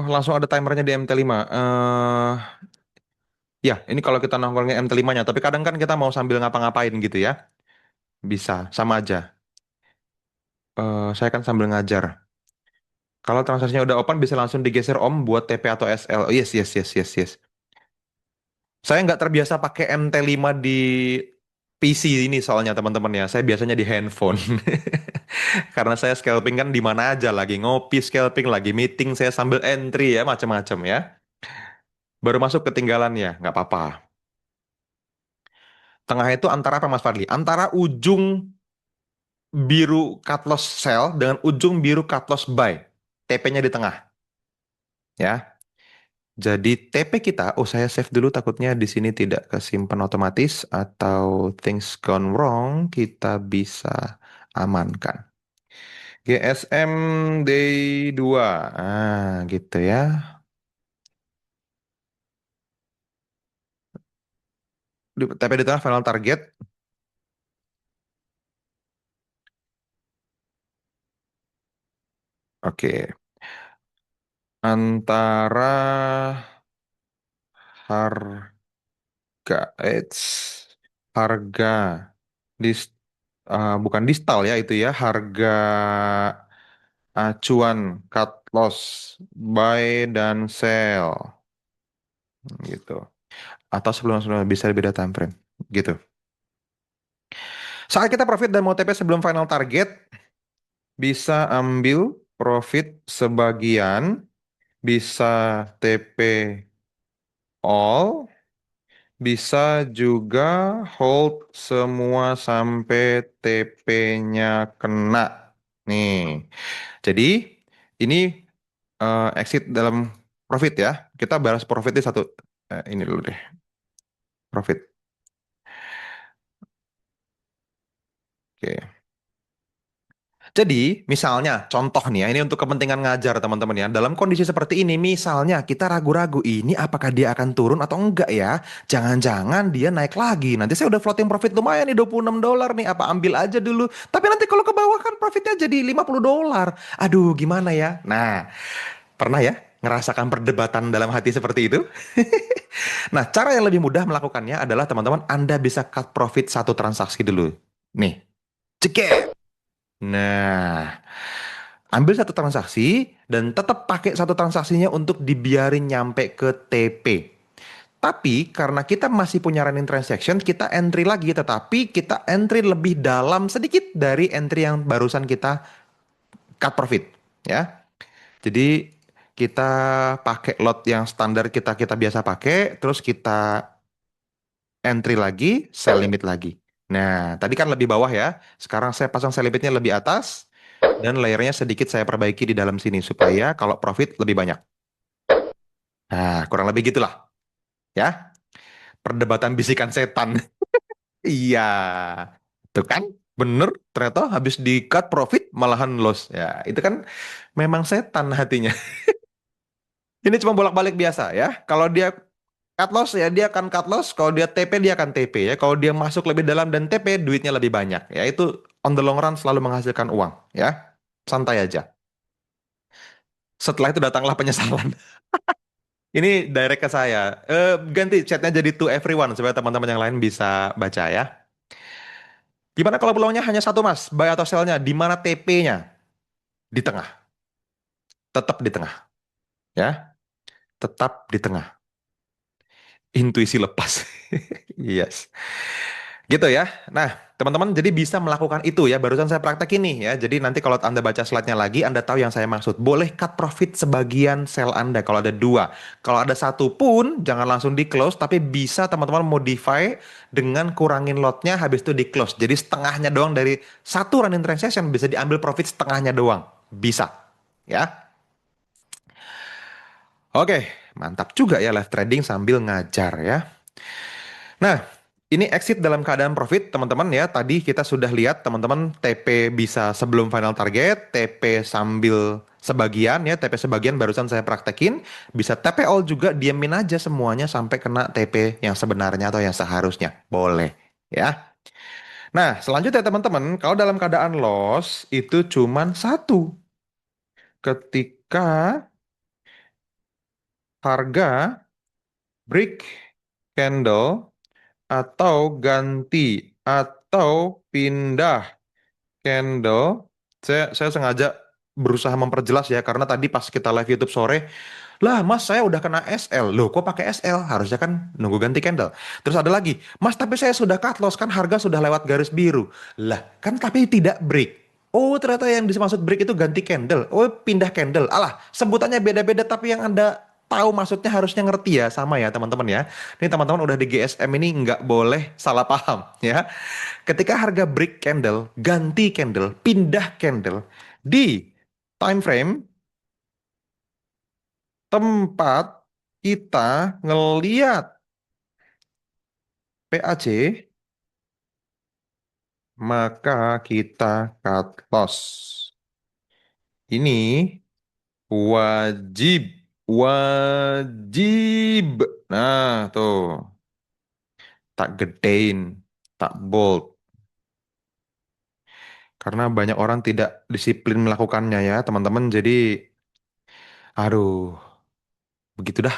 Langsung ada timernya di MT5. Ya, ini kalau kita nongkrongnya MT5-nya, tapi kadang kan kita mau sambil ngapa-ngapain gitu ya. Bisa, sama aja. Saya kan sambil ngajar. Kalau transaksinya udah open bisa langsung digeser Om buat TP atau SL. Oh, yes, yes, yes, yes, yes. Saya nggak terbiasa pakai MT5 di PC ini soalnya teman-teman ya. Saya biasanya di handphone. Karena saya scalping kan di mana aja, lagi ngopi scalping, lagi meeting saya sambil entry ya, macam-macam ya. Baru masuk ketinggalan ya, nggak apa-apa. Tengah itu antara apa Mas Fadli? Antara ujung biru cut loss sell dengan ujung biru cut loss buy. TP-nya di tengah ya. Jadi TP kita, oh saya save dulu takutnya di sini tidak kesimpan otomatis atau things gone wrong, kita bisa amankan. GSM Day 2. Gitu ya. TP di tengah final target. Oke. Antara harga, harga dis, bukan distal ya itu ya, harga acuan cut loss buy dan sell gitu. Atau sebelum sebelum bisa beda time frame gitu. Saat kita profit dan mau TP sebelum final target, bisa ambil profit sebagian, bisa TP all, bisa juga hold semua sampai TP-nya kena. Nih, jadi ini exit dalam profit ya. Kita bahas profitnya satu, ini dulu deh, profit. Oke. Jadi, misalnya, contoh nih ya, ini untuk kepentingan ngajar teman-teman ya. Dalam kondisi seperti ini, misalnya kita ragu-ragu, ini apakah dia akan turun atau enggak ya? Jangan-jangan dia naik lagi. Nanti saya udah floating profit lumayan nih, $26 nih. Apa ambil aja dulu. Tapi nanti kalau ke bawah kan profitnya jadi $50. Aduh, gimana ya? Nah, pernah ya ngerasakan perdebatan dalam hati seperti itu? Nah, cara yang lebih mudah melakukannya adalah teman-teman, Anda bisa cut profit satu transaksi dulu. Nih, cekek. Nah, ambil satu transaksi dan tetap pakai satu transaksinya untuk dibiarin nyampe ke TP. Tapi karena kita masih punya running transaction, kita entry lagi, tetapi kita entry lebih dalam sedikit dari entry yang barusan kita cut profit, ya. Jadi kita pakai lot yang standar kita kita biasa pakai, terus kita entry lagi, sell limit lagi. Nah, tadi kan lebih bawah ya. Sekarang saya pasang sell limitnya lebih atas dan layernya sedikit saya perbaiki di dalam sini supaya kalau profit lebih banyak. Nah, kurang lebih gitulah ya. Perdebatan bisikan setan. Iya. Tuh kan bener ternyata habis di cut profit malahan loss. Ya, itu kan memang setan hatinya. Ini cuma bolak-balik biasa ya. Kalau dia cut loss ya dia akan cut loss, kalau dia TP dia akan TP ya. Kalau dia masuk lebih dalam dan TP duitnya lebih banyak. Ya itu on the long run selalu menghasilkan uang ya. Santai aja. Setelah itu datanglah penyesalan. Ini direct ke saya. Ganti chatnya jadi to everyone supaya teman-teman yang lain bisa baca ya. Gimana kalau peluangnya hanya satu mas, buy atau sell-nya? Di mana TP-nya? Di tengah. Tetap di tengah ya. Tetap di tengah. Intuisi lepas. Yes. Gitu ya. Nah, teman-teman jadi bisa melakukan itu ya. Barusan saya praktekin nih ya. Jadi nanti kalau Anda baca slide-nya lagi, Anda tahu yang saya maksud. Boleh cut profit sebagian sell Anda kalau ada dua. Kalau ada satu pun, jangan langsung di close, tapi bisa teman-teman modify dengan kurangin lotnya, habis itu di close. Jadi setengahnya doang dari satu running transaction bisa diambil profit setengahnya doang. Bisa. Ya. Oke, mantap juga ya live trading sambil ngajar ya. Nah, ini exit dalam keadaan profit, teman-teman ya. Tadi kita sudah lihat teman-teman TP bisa sebelum final target, TP sambil sebagian ya, TP sebagian barusan saya praktekin. Bisa TP all juga, diamin aja semuanya sampai kena TP yang sebenarnya atau yang seharusnya. Boleh ya. Nah, selanjutnya teman-teman, kalau dalam keadaan loss itu cuman satu. Ketika harga break candle atau ganti atau pindah candle. Saya sengaja berusaha memperjelas ya karena tadi pas kita live YouTube sore, lah Mas saya udah kena SL. Loh kok pakai SL? Harusnya kan nunggu ganti candle. Terus ada lagi, Mas tapi saya sudah cut loss kan harga sudah lewat garis biru. Lah kan tapi tidak break. Oh ternyata yang dimaksud break itu ganti candle. Oh pindah candle. Alah sebutannya beda-beda tapi yang Anda tahu maksudnya harusnya ngerti ya sama ya teman-teman ya. Ini teman-teman udah di GSM ini nggak boleh salah paham ya. Ketika harga break candle, ganti candle, pindah candle di time frame tempat kita ngeliat PAC, maka kita cut loss. Ini wajib, wajib. Nah, tuh, tak gedein, tak bold. Karena banyak orang tidak disiplin melakukannya ya, teman-teman. Jadi, aduh, begitu dah.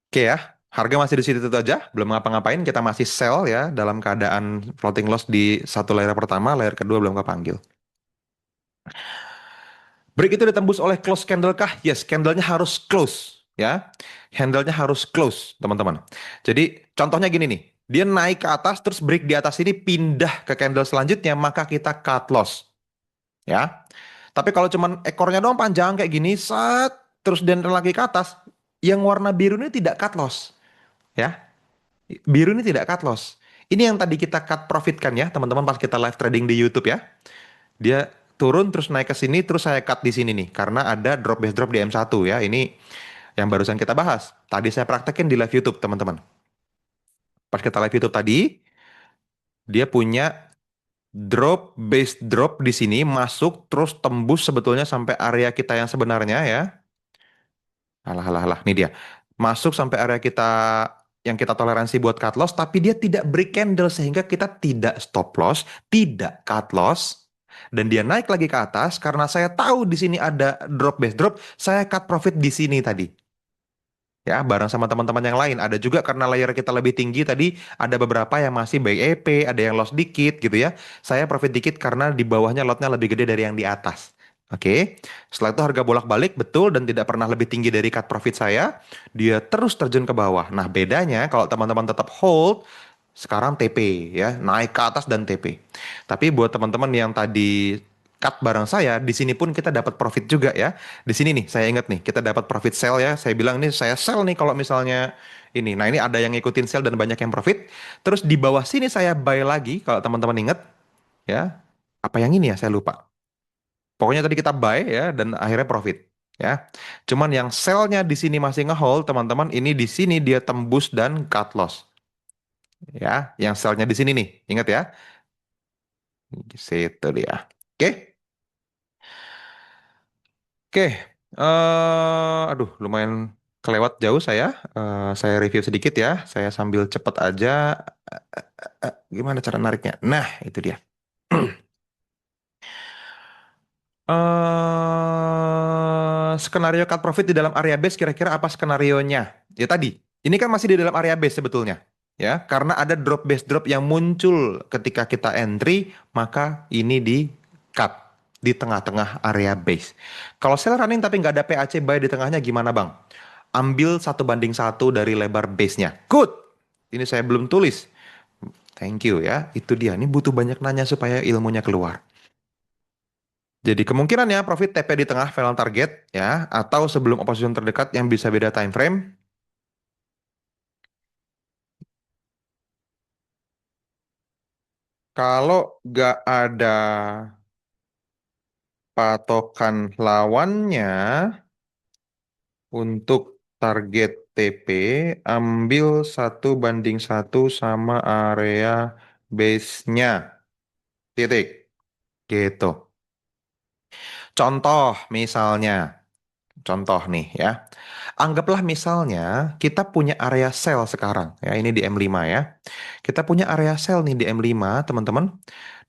Oke ya, harga masih di situ aja, belum ngapa-ngapain, kita masih sell ya dalam keadaan floating loss di satu layer pertama, layer kedua belum kepanggil. Break itu ditembus oleh close candle kah? Yes, candlenya harus close ya. Handle-nya harus close, teman-teman. Jadi contohnya gini nih, dia naik ke atas terus break di atas ini pindah ke candle selanjutnya, maka kita cut loss ya. Tapi kalau cuman ekornya doang panjang kayak gini, set terus dan lagi ke atas, yang warna biru ini tidak cut loss ya. Biru ini tidak cut loss. Ini yang tadi kita cut profit kan ya, teman-teman pas kita live trading di YouTube ya. Dia turun terus naik ke sini terus saya cut di sini nih karena ada drop base drop di M1 ya. Ini yang barusan kita bahas. Tadi saya praktekin di live YouTube, teman-teman. Pas kita live YouTube tadi, dia punya base drop di sini masuk terus tembus sebetulnya sampai area kita yang sebenarnya ya. Alah, alah, alah, nih dia. Masuk sampai area kita yang kita toleransi buat cut loss, tapi dia tidak break candle sehingga kita tidak stop loss, tidak cut loss, dan dia naik lagi ke atas karena saya tahu di sini ada drop base drop, saya cut profit di sini tadi. Ya, bareng sama teman-teman yang lain. Ada juga karena layer kita lebih tinggi tadi, ada beberapa yang masih buy EP, ada yang loss dikit gitu ya. Saya profit dikit karena di bawahnya lotnya lebih gede dari yang di atas. Oke, setelah itu harga bolak-balik betul dan tidak pernah lebih tinggi dari cut profit saya. Dia terus terjun ke bawah. Nah, bedanya kalau teman-teman tetap hold, sekarang TP ya, naik ke atas dan TP. Tapi buat teman-teman yang tadi cut barang saya, di sini pun kita dapat profit juga ya. Di sini nih, saya ingat nih, kita dapat profit sell ya. Saya bilang nih, saya sell nih kalau misalnya ini. Nah, ini ada yang ngikutin sell dan banyak yang profit. Terus di bawah sini saya buy lagi, kalau teman-teman ingat ya. Apa yang ini ya, saya lupa. Pokoknya tadi kita buy ya, dan akhirnya profit ya. Cuman yang sell-nya di sini masih ngehold, teman-teman. Ini di sini dia tembus dan cut loss ya. Yang sell-nya di sini nih, ingat ya. Situ dia. Oke. Oke, aduh, lumayan kelewat jauh saya. Saya review sedikit ya. Saya sambil cepet aja. Gimana cara nariknya? Nah, itu dia. Skenario cut profit di dalam area base kira-kira apa skenarionya? Ya tadi, ini kan masih di dalam area base sebetulnya. Ya, karena ada drop base drop yang muncul ketika kita entry, maka ini di cut di tengah-tengah area base. Kalau sell running tapi nggak ada PAC buy di tengahnya gimana bang? Ambil 1:1 dari lebar base-nya. Good. Ini saya belum tulis. Thank you ya. Itu dia. Ini butuh banyak nanya supaya ilmunya keluar. Jadi kemungkinannya profit TP di tengah final target ya, atau sebelum opposition terdekat yang bisa beda time frame. Kalau nggak ada patokan lawannya untuk target TP, ambil 1:1 sama area base-nya. Titik. Gitu. Contoh misalnya, contoh nih ya. Anggaplah misalnya kita punya area sell sekarang ya, ini di M5 ya. Kita punya area sell nih di M5, teman-teman.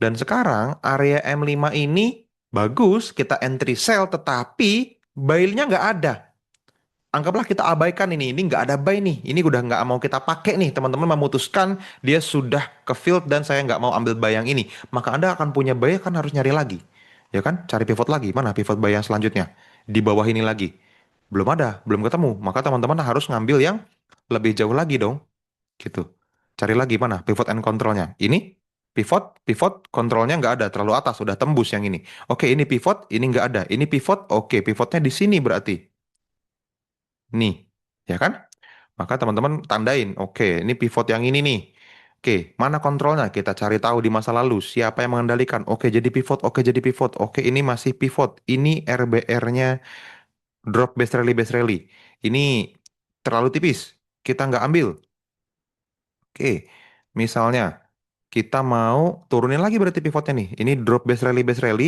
Dan sekarang area M5 ini bagus, kita entry sell tetapi buy-nya nggak ada. Anggaplah kita abaikan ini nggak ada buy nih. Ini udah nggak mau kita pakai nih, teman-teman memutuskan dia sudah ke field dan saya nggak mau ambil buy yang ini. Maka Anda akan punya buy kan harus nyari lagi. Ya kan? Cari pivot lagi. Mana pivot buy yang selanjutnya? Di bawah ini lagi. Belum ada, belum ketemu. Maka teman-teman harus ngambil yang lebih jauh lagi dong. Gitu. Cari lagi mana pivot and controlnya. Ini pivot kontrolnya nggak ada, terlalu atas, sudah tembus yang ini. Oke, ini pivot, ini nggak ada. Ini pivot, oke, pivotnya di sini berarti. Nih, ya kan? Maka teman-teman tandain, oke, ini pivot yang ini nih. Oke, mana kontrolnya? Kita cari tahu di masa lalu siapa yang mengendalikan. Oke, jadi pivot. Oke, jadi pivot. Oke, ini masih pivot. Ini RBR-nya drop base rally. Ini terlalu tipis. Kita nggak ambil. Oke, misalnya kita mau turunin lagi berarti pivotnya nih. Ini drop base rally,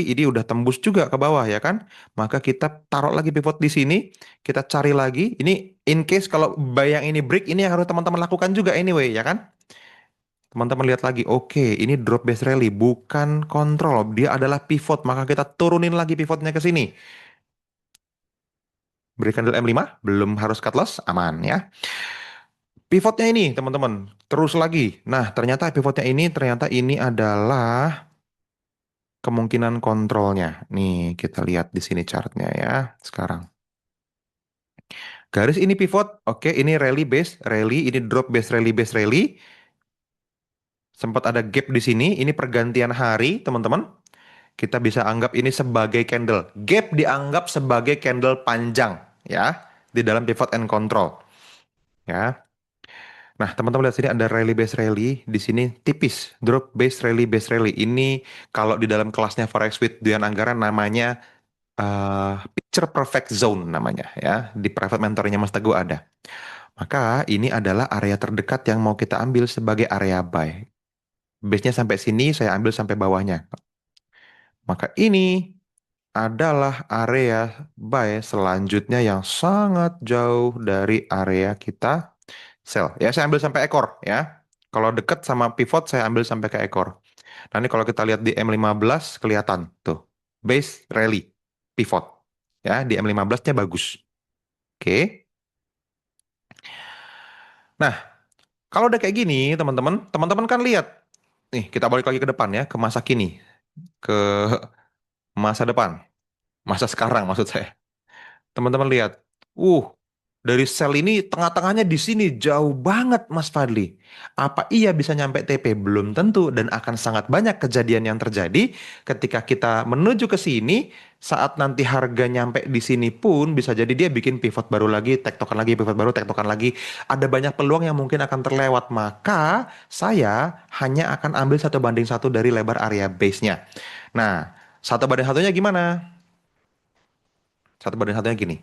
ini udah tembus juga ke bawah ya kan? Maka kita taruh lagi pivot di sini, kita cari lagi. Ini in case kalau bayang ini break, ini yang harus teman-teman lakukan juga anyway ya kan? Teman-teman lihat lagi, oke, ini drop base rally bukan kontrol, dia adalah pivot, maka kita turunin lagi pivotnya ke sini. Beri candle M5, belum harus cut loss, aman ya. Pivotnya ini teman-teman, terus lagi. Nah, ternyata pivotnya ini ternyata ini adalah kemungkinan kontrolnya. Nih, kita lihat di sini chartnya ya, sekarang. Garis ini pivot, oke, ini rally base, rally, ini drop base rally. Sempat ada gap di sini, ini pergantian hari, teman-teman. Kita bisa anggap ini sebagai candle. Gap dianggap sebagai candle panjang, ya, di dalam pivot and control. Ya. Nah, teman-teman lihat sini ada rally. Di sini tipis, drop base rally. Ini kalau di dalam kelasnya Forex with Dian Anggara namanya picture perfect zone namanya ya. Di private mentornya Mas Teguh ada. Maka ini adalah area terdekat yang mau kita ambil sebagai area buy. Base-nya sampai sini, saya ambil sampai bawahnya. Maka ini adalah area buy selanjutnya yang sangat jauh dari area kita sell. Ya, saya ambil sampai ekor ya. Kalau dekat sama pivot, saya ambil sampai ke ekor. Nanti kalau kita lihat di M15, kelihatan tuh. Base rally, pivot. Ya, di M15-nya bagus. Oke. Nah, kalau udah kayak gini, teman-teman kan lihat. Nih, kita balik lagi ke depan ya, ke masa kini, ke masa depan, masa sekarang maksud saya. Teman-teman lihat, uh, dari sel ini tengah-tengahnya di sini jauh banget Mas Fadli. Apa iya bisa nyampe TP? Belum tentu dan akan sangat banyak kejadian yang terjadi ketika kita menuju ke sini. Saat nanti harga nyampe di sini pun bisa jadi dia bikin pivot baru lagi, tektokan lagi, pivot baru, tektokan lagi. Ada banyak peluang yang mungkin akan terlewat. Maka saya hanya akan ambil 1:1 dari lebar area base-nya. Nah, 1:1-nya gimana? 1:1-nya gini.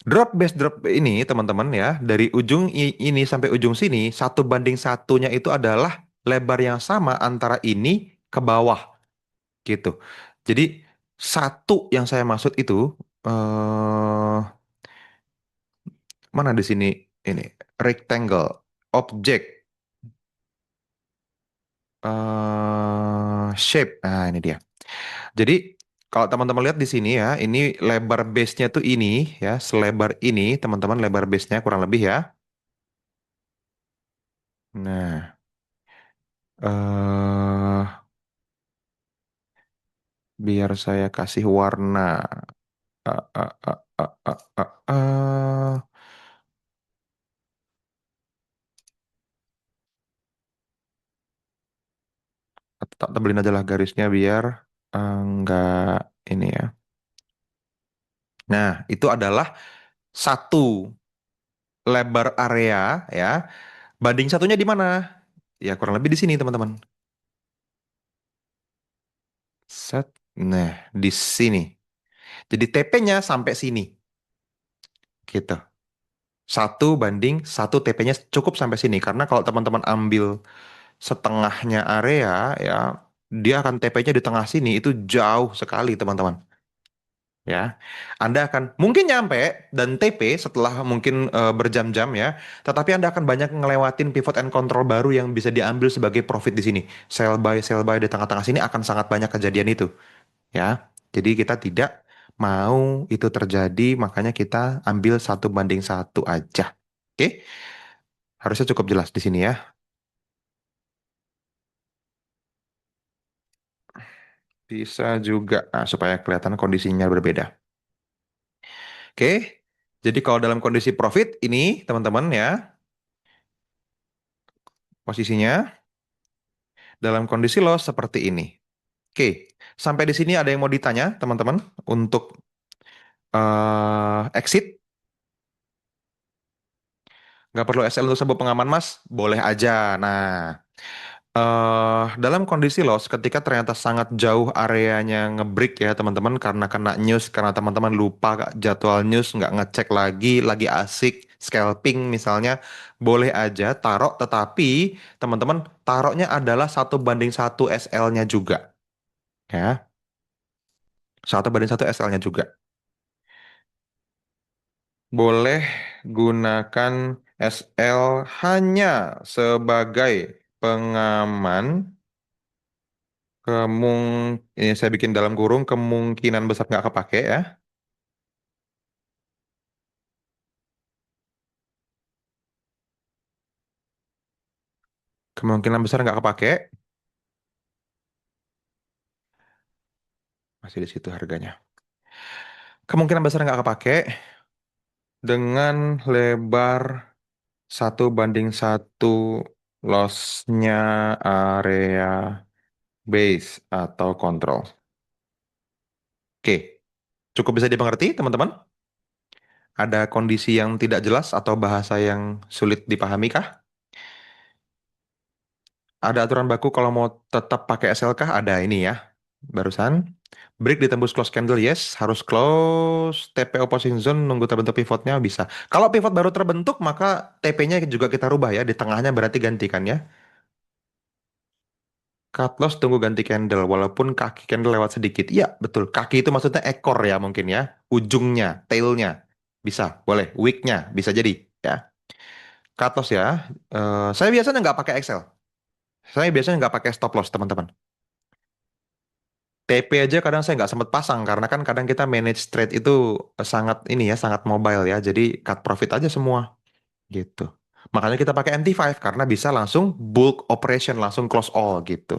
Drop base drop ini teman-teman ya dari ujung ini sampai ujung sini 1:1-nya itu adalah lebar yang sama antara ini ke bawah gitu. Jadi satu yang saya maksud itu eh mana di sini ini rectangle object shape. Nah ini dia. Jadi kalau teman-teman lihat di sini ya ini lebar base-nya tuh ini ya selebar ini teman-teman lebar base-nya kurang lebih ya. Nah. eh Biar saya kasih warna. Ah, ah, ah, ah, ah, ah, ah. Tak tebelin aja lah garisnya biar nggak ini ya. Nah, itu adalah satu lebar area ya. Banding satunya di mana? Ya kurang lebih di sini teman-teman. Set. Nah, di sini. Jadi TP-nya sampai sini. Gitu. 1:1 TP-nya cukup sampai sini. Karena kalau teman-teman ambil setengahnya area ya dia akan TP-nya di tengah sini itu jauh sekali teman-teman ya. Anda akan mungkin nyampe dan TP setelah mungkin berjam-jam ya, tetapi Anda akan banyak ngelewatin pivot and control baru yang bisa diambil sebagai profit di sini. Sell buy di tengah-tengah sini akan sangat banyak kejadian itu ya. Jadi kita tidak mau itu terjadi, makanya kita ambil 1:1 aja. Oke, harusnya cukup jelas di sini ya. Bisa juga, nah, supaya kelihatan kondisinya berbeda. Oke, jadi kalau dalam kondisi profit ini teman-teman ya, posisinya dalam kondisi loss seperti ini. Oke, sampai di sini ada yang mau ditanya teman-teman untuk exit? Nggak perlu SL untuk sebut pengaman Mas? Boleh aja. Nah, dalam kondisi loss ketika ternyata sangat jauh areanya ngebreak ya teman-teman karena kena news karena teman-teman lupa jadwal news nggak ngecek lagi asik scalping misalnya boleh aja taruh tetapi teman-teman taruhnya adalah 1:1 SL-nya juga ya 1:1 SL-nya juga boleh gunakan SL hanya sebagai pengaman ini saya bikin dalam kurung kemungkinan besar nggak kepake ya. Kemungkinan besar nggak kepake. Masih di situ harganya. Kemungkinan besar nggak kepake dengan lebar 1:1 lossnya area base atau kontrol. Oke, cukup bisa dimengerti teman-teman? Ada kondisi yang tidak jelas atau bahasa yang sulit dipahami kah? Ada aturan baku kalau mau tetap pakai SLK ada ini ya. Barusan break ditembus close candle yes harus close TP opposing zone nunggu terbentuk pivotnya bisa. Kalau pivot baru terbentuk maka TP-nya juga kita rubah ya di tengahnya berarti gantikan ya. Cut loss tunggu ganti candle walaupun kaki candle lewat sedikit. Iya, betul. Kaki itu maksudnya ekor ya mungkin ya. Ujungnya, tailnya. Bisa, boleh. Wicknya bisa jadi ya. Cut loss ya. Saya biasanya nggak pakai Excel. Saya biasanya nggak pakai stop loss teman-teman. TP aja kadang saya nggak sempat pasang karena kan kadang kita manage trade itu sangat ini ya, sangat mobile ya. Jadi cut profit aja semua gitu. Makanya kita pakai MT5 karena bisa langsung bulk operation, langsung close all gitu.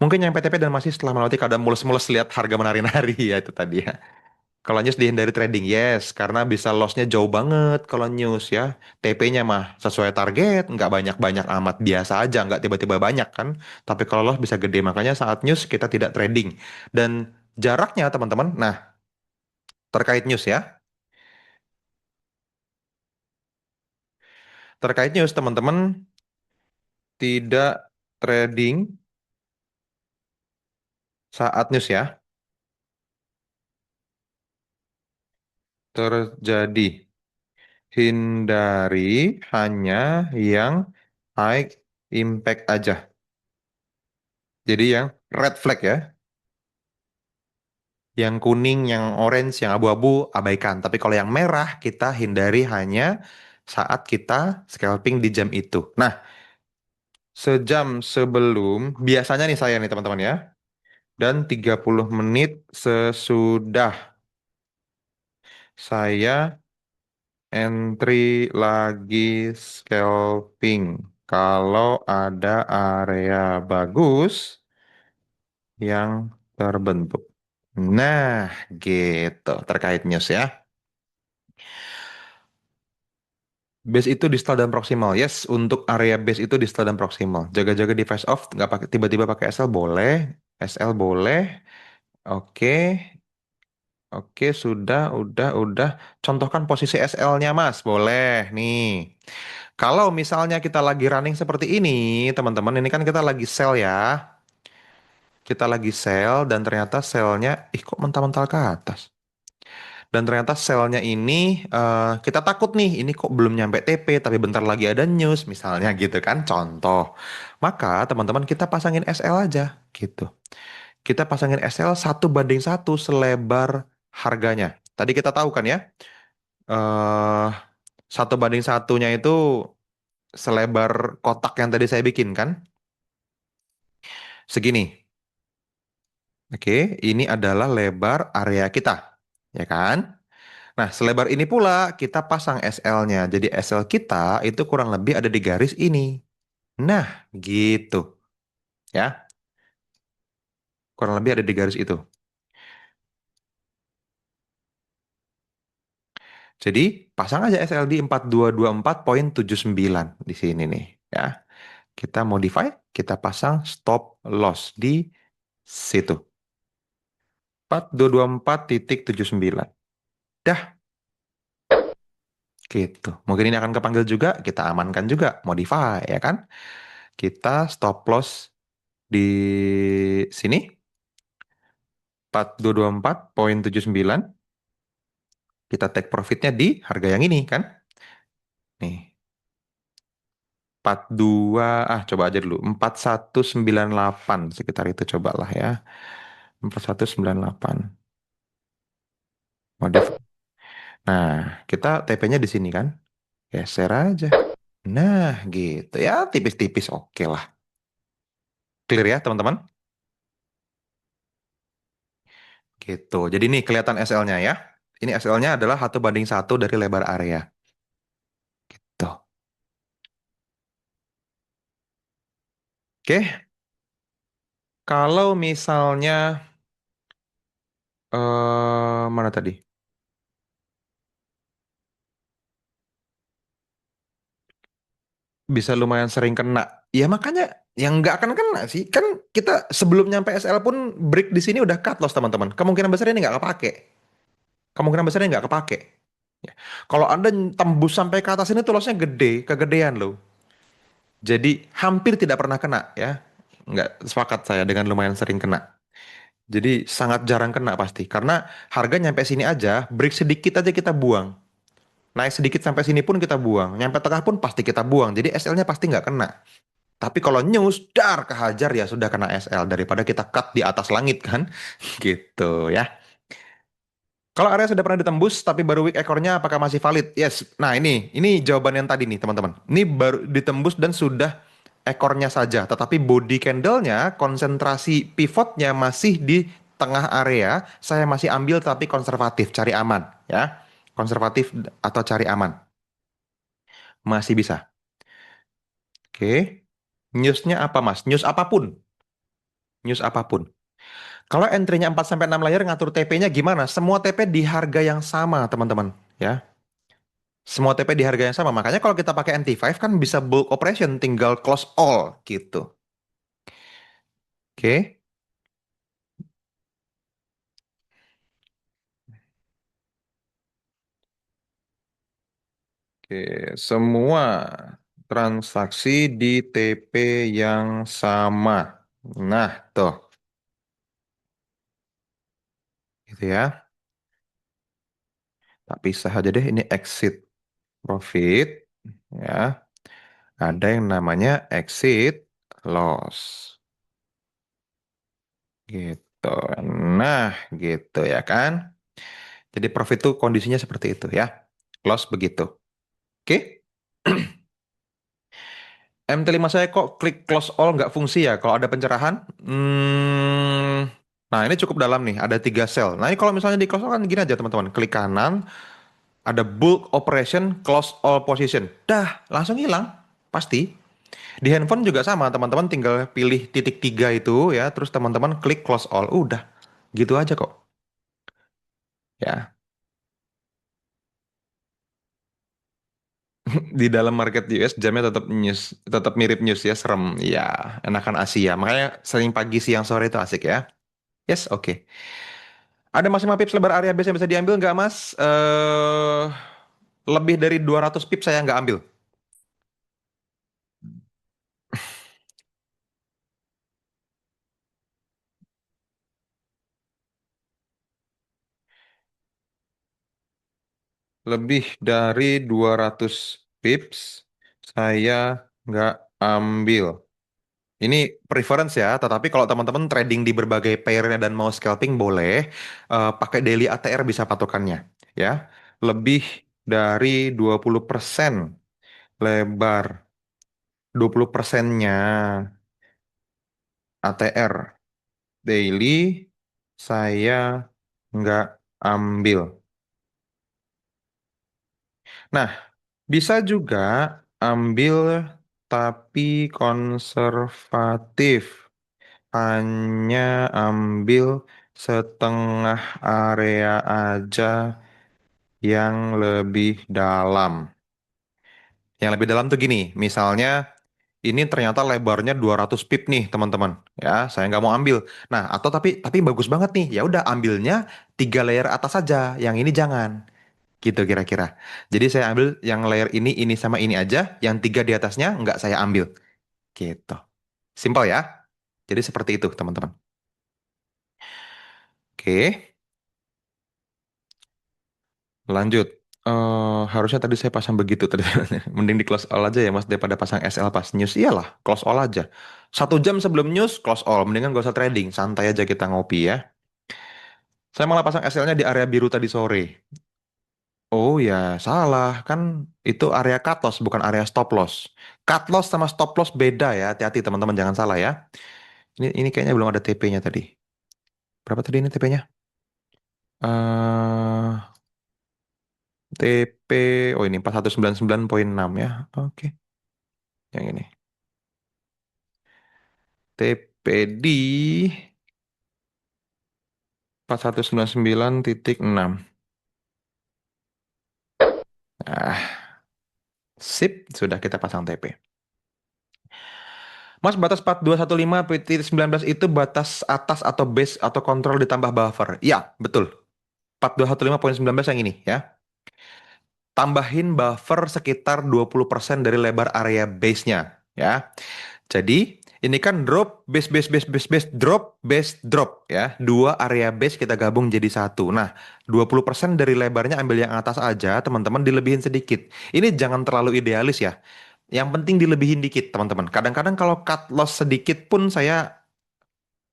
Mungkin yang PTP dan masih setelah melewati keadaan mulus-mulus lihat harga menari-nari ya itu tadi ya. Kalau news dihindari trading, yes, karena bisa lossnya jauh banget kalau news ya. TP-nya mah sesuai target, nggak banyak-banyak amat, biasa aja, nggak tiba-tiba banyak kan. Tapi kalau loss bisa gede, makanya saat news kita tidak trading. Dan jaraknya teman-teman, nah terkait news ya, terkait news teman-teman tidak trading saat news ya terjadi. Hindari hanya yang high impact aja. Jadi yang red flag ya. Yang kuning, yang orange, yang abu-abu abaikan. Tapi kalau yang merah kita hindari hanya saat kita scalping di jam itu. Nah, sejam sebelum, biasanya nih saya nih teman-teman ya. Dan 30 menit sesudah saya entry lagi scalping. Kalau ada area bagus yang terbentuk. Nah, gitu terkait news ya. Base itu distal dan proximal. Yes, untuk area base itu distal dan proximal. Jaga-jaga di face off, nggak pakai tiba-tiba pakai SL boleh, SL boleh. Oke, oke udah. Contohkan posisi SL-nya Mas, boleh nih. Kalau misalnya kita lagi running seperti ini, teman-teman, ini kan kita lagi sell ya. Kita lagi sell dan ternyata sell-nya, ih kok mental-mental ke atas. Dan ternyata selnya ini kita takut nih, ini kok belum nyampe TP tapi bentar lagi ada news misalnya gitu kan, contoh. Maka teman-teman kita pasangin SL aja gitu. Kita pasangin SL 1:1 selebar harganya. Tadi kita tahu kan ya, eh 1:1-nya itu selebar kotak yang tadi saya bikin kan, segini. Oke, ini adalah lebar area kita, ya kan? Nah, selebar ini pula kita pasang SL-nya. Jadi SL kita itu kurang lebih ada di garis ini. Nah, gitu. Ya, kurang lebih ada di garis itu. Jadi, pasang aja SL di 4224,79 di sini nih. Ya, kita modify, kita pasang stop loss di situ. 4224,79. Dah, gitu. Mungkin ini akan kepanggil juga, kita amankan juga, modify, ya kan? Kita stop loss di sini 4224,79. Kita take profitnya di harga yang ini kan. Nih, 42 coba aja dulu 4198 sekitar itu cobalah ya. 4198. Modif. Nah, kita TP-nya di sini kan. Geser aja. Nah, gitu ya, tipis-tipis oke lah. Clear ya, teman-teman? Gitu. Jadi nih kelihatan SL-nya ya. Ini SL-nya adalah 1:1 dari lebar area. Tuh. Oke, kalau misalnya mana tadi? Bisa lumayan sering kena. Ya makanya yang nggak akan kena sih. Kan kita sebelum nyampe SL pun break di sini udah cut loss teman-teman. Kemungkinan besar ini nggak kepake. Kemungkinan besar ini nggak kepake. Ya. Kalau Anda tembus sampai ke atas ini tuh lossnya gede, kegedean loh. Jadi hampir tidak pernah kena ya. Nggak sepakat saya dengan lumayan sering kena. Jadi sangat jarang kena pasti. Karena harga nyampe sini aja, break sedikit aja kita buang. Naik sedikit sampai sini pun kita buang. Nyampe tengah pun pasti kita buang. Jadi SL-nya pasti nggak kena. Tapi kalau news, dar kehajar ya sudah kena SL daripada kita cut di atas langit kan, gitu ya. Kalau area sudah pernah ditembus tapi baru weak ekornya apakah masih valid? Yes. Nah ini jawaban yang tadi nih teman-teman. Ini baru ditembus dan sudah ekornya saja, tetapi body candle-nya, konsentrasi pivotnya masih di tengah area. Saya masih ambil tapi konservatif, cari aman ya. Konservatif atau cari aman. Masih bisa. Oke. Newsnya apa Mas? News apapun. News apapun. Kalau entry-nya 4 sampai 6 layer ngatur TP-nya gimana? Semua TP di harga yang sama, teman-teman, ya. Semua TP di harga yang sama. Makanya kalau kita pakai MT5 kan bisa bulk operation, tinggal close all gitu. Oke. Oke, semua transaksi di TP yang sama. Nah, tuh, gitu ya. Tak pisah aja deh, ini exit profit, ya. Ada yang namanya exit loss. Gitu. Nah, gitu ya kan. Jadi profit itu kondisinya seperti itu ya. Loss begitu. Oke. MT5 saya kok klik close all nggak fungsi ya kalau ada pencerahan? Nah ini cukup dalam nih, ada 3 sel. Nah ini kalau misalnya di close all kan gini aja teman-teman. Klik kanan, ada bulk operation, close all position. Dah, langsung hilang. Pasti. Di handphone juga sama, teman-teman tinggal pilih titik 3 itu ya, terus teman-teman klik close all. Udah, gitu aja kok. Ya. Di dalam market US jamnya tetap news, tetap mirip news ya, serem. Ya, enakan Asia. Makanya sering pagi, siang, sore itu asik ya. Yes, oke. Ada masih 5 pips lebar area base yang bisa diambil nggak, Mas? Lebih dari 200 pips saya nggak ambil. Lebih dari 200 pips saya nggak ambil. Ini preference ya, tetapi kalau teman-teman trading di berbagai pairnya dan mau scalping boleh pakai daily ATR bisa patokannya ya. Lebih dari 20% lebar, 20%-nya ATR daily saya nggak ambil. Nah, bisa juga ambil tapi konservatif. Hanya ambil setengah area aja yang lebih dalam. Yang lebih dalam tuh gini, misalnya ini ternyata lebarnya 200 pip nih teman-teman. Ya, saya nggak mau ambil. Nah, atau tapi bagus banget nih. Ya udah ambilnya 3 layer atas saja. Yang ini jangan. Gitu kira-kira. Jadi saya ambil yang layer ini sama ini aja. Yang 3 di atasnya nggak saya ambil. Gitu. Simpel ya. Jadi seperti itu teman-teman. Oke. Lanjut. Harusnya tadi saya pasang begitu tadi. Mending di close all aja ya Mas daripada pasang SL pas news. Iyalah, close all aja. 1 jam sebelum news, close all. Mendingan gak usah trading. Santai aja kita ngopi ya. Saya malah pasang SL-nya di area biru tadi sore. Oh ya, salah. Kan itu area cut loss, bukan area stop loss. Cut loss sama stop loss beda ya. Hati-hati teman-teman, jangan salah ya. Ini kayaknya belum ada TP-nya tadi. Berapa tadi ini TP-nya? Eh TP, oh ini 4199,6 ya. Oke, yang ini. TP di 4199,6. Ah, sip, sudah kita pasang TP. Mas, batas 4215/19 itu batas atas atau base atau kontrol ditambah buffer. Ya, betul. 4215,19 yang ini ya. Tambahin buffer sekitar 20% dari lebar area base-nya ya. Jadi ini kan drop base base base base base drop ya. 2 area base kita gabung jadi satu. Nah, 20% dari lebarnya ambil yang atas aja, teman-teman dilebihin sedikit. Ini jangan terlalu idealis ya. Yang penting dilebihin dikit, teman-teman. Kadang-kadang kalau cut loss sedikit pun saya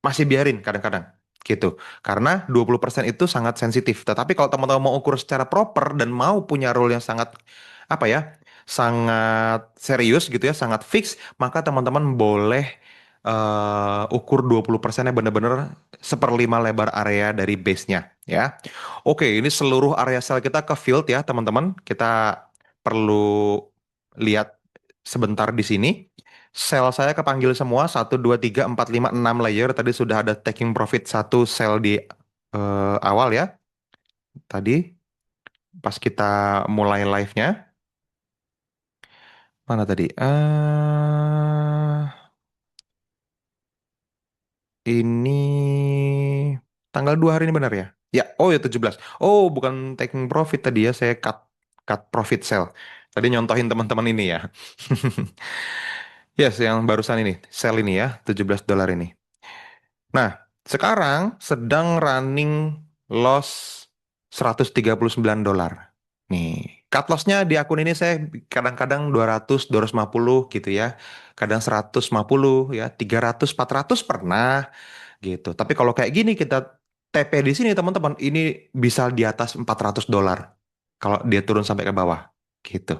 masih biarin kadang-kadang gitu. Karena 20% itu sangat sensitif. Tetapi kalau teman-teman mau ukur secara proper dan mau punya rule yang sangat apa ya? Sangat serius gitu ya, sangat fix, maka teman-teman boleh ukur 20%-nya benar-benar seperlima lebar area dari base-nya ya. Oke, ini seluruh area sel kita ke field ya, teman-teman. Kita perlu lihat sebentar di sini. Sel saya kepanggil semua, 1, 2, 3, 4, 5, 6 layer. Tadi sudah ada taking profit satu sel di awal ya. Tadi pas kita mulai live-nya. Mana tadi? Ini tanggal 2 hari ini benar ya? Ya, oh ya 17. Oh, bukan taking profit tadi ya, saya cut cut profit sell. Tadi nyontohin teman-teman ini ya. Yes, yang barusan ini, sell ini ya, $17 ini. Nah, sekarang sedang running loss $139. Nih, cut loss-nya di akun ini saya kadang-kadang 200, 250 gitu ya. Kadang 150 ya, 300, 400 pernah gitu. Tapi kalau kayak gini kita TP di sini teman-teman, ini bisa di atas $400 kalau dia turun sampai ke bawah gitu.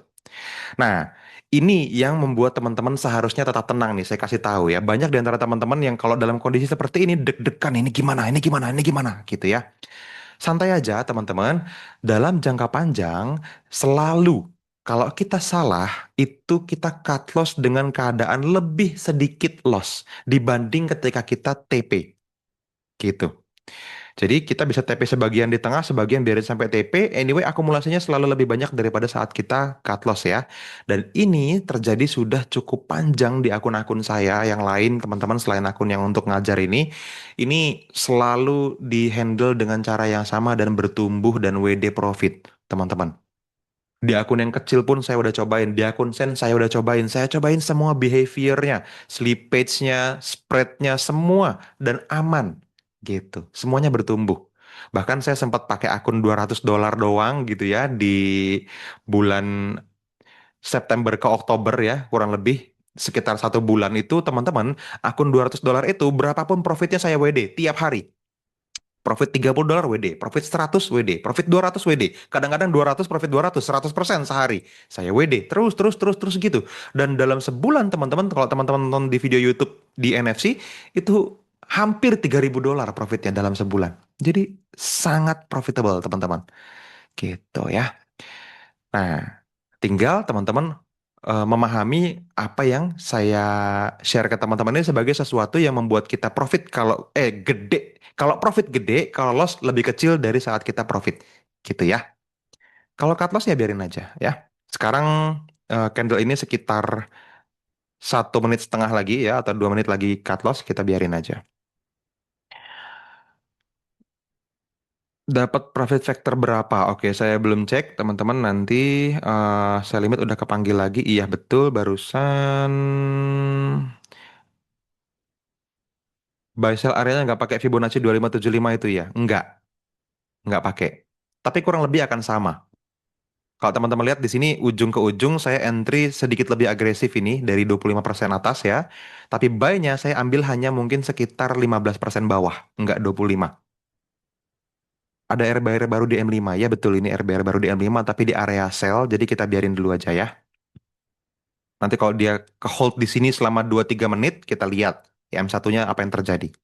Nah, ini yang membuat teman-teman seharusnya tetap tenang nih. Saya kasih tahu ya. Banyak di antara teman-teman yang kalau dalam kondisi seperti ini deg-degan, ini gimana, ini gimana, ini gimana gitu ya. Santai aja teman-teman. Dalam jangka panjang selalu kalau kita salah itu kita cut loss dengan keadaan lebih sedikit loss dibanding ketika kita TP gitu. Jadi kita bisa TP sebagian di tengah, sebagian biarin sampai TP. Anyway, akumulasinya selalu lebih banyak daripada saat kita cut loss ya. Dan ini terjadi sudah cukup panjang di akun-akun saya yang lain, teman-teman selain akun yang untuk ngajar ini. Ini selalu di-handle dengan cara yang sama dan bertumbuh dan WD profit, teman-teman. Di akun yang kecil pun saya udah cobain. Di akun Sen saya udah cobain. Saya cobain semua behaviornya, slippage-nya, spread-nya, semua. Dan aman. Gitu. Semuanya bertumbuh. Bahkan saya sempat pakai akun $200 doang gitu ya di bulan September ke Oktober ya, kurang lebih sekitar 1 bulan itu teman-teman, akun $200 itu berapapun profitnya saya WD tiap hari. Profit $30 WD, profit 100 WD, profit 200 WD. Kadang-kadang 200 profit 200, 100% sehari. Saya WD, terus, terus, terus, terus gitu. Dan dalam sebulan teman-teman, kalau teman-teman nonton di video YouTube di NFC, itu hampir $3.000 profitnya dalam sebulan. Jadi sangat profitable teman-teman. Gitu ya. Nah, tinggal teman-teman memahami apa yang saya share ke teman-teman ini sebagai sesuatu yang membuat kita profit kalau gede. Kalau profit gede, kalau loss lebih kecil dari saat kita profit. Gitu ya. Kalau cut loss ya biarin aja ya. Sekarang candle ini sekitar 1 menit setengah lagi ya atau 2 menit lagi cut loss kita biarin aja. Dapat profit factor berapa? Oke, saya belum cek, teman-teman. Nanti saya limit udah kepanggil lagi. Iya betul, barusan buy sell areanya nggak pakai Fibonacci 2575 itu ya? Nggak pakai. Tapi kurang lebih akan sama. Kalau teman-teman lihat di sini ujung ke ujung saya entry sedikit lebih agresif ini dari 25% atas ya. Tapi buy-nya saya ambil hanya mungkin sekitar 15% bawah, nggak 25. Ada RBR baru di M5. Ya betul ini RBR baru di M5 tapi di area sell jadi kita biarin dulu aja ya. Nanti kalau dia ke hold di sini selama 2-3 menit kita lihat ya M1-nya apa yang terjadi.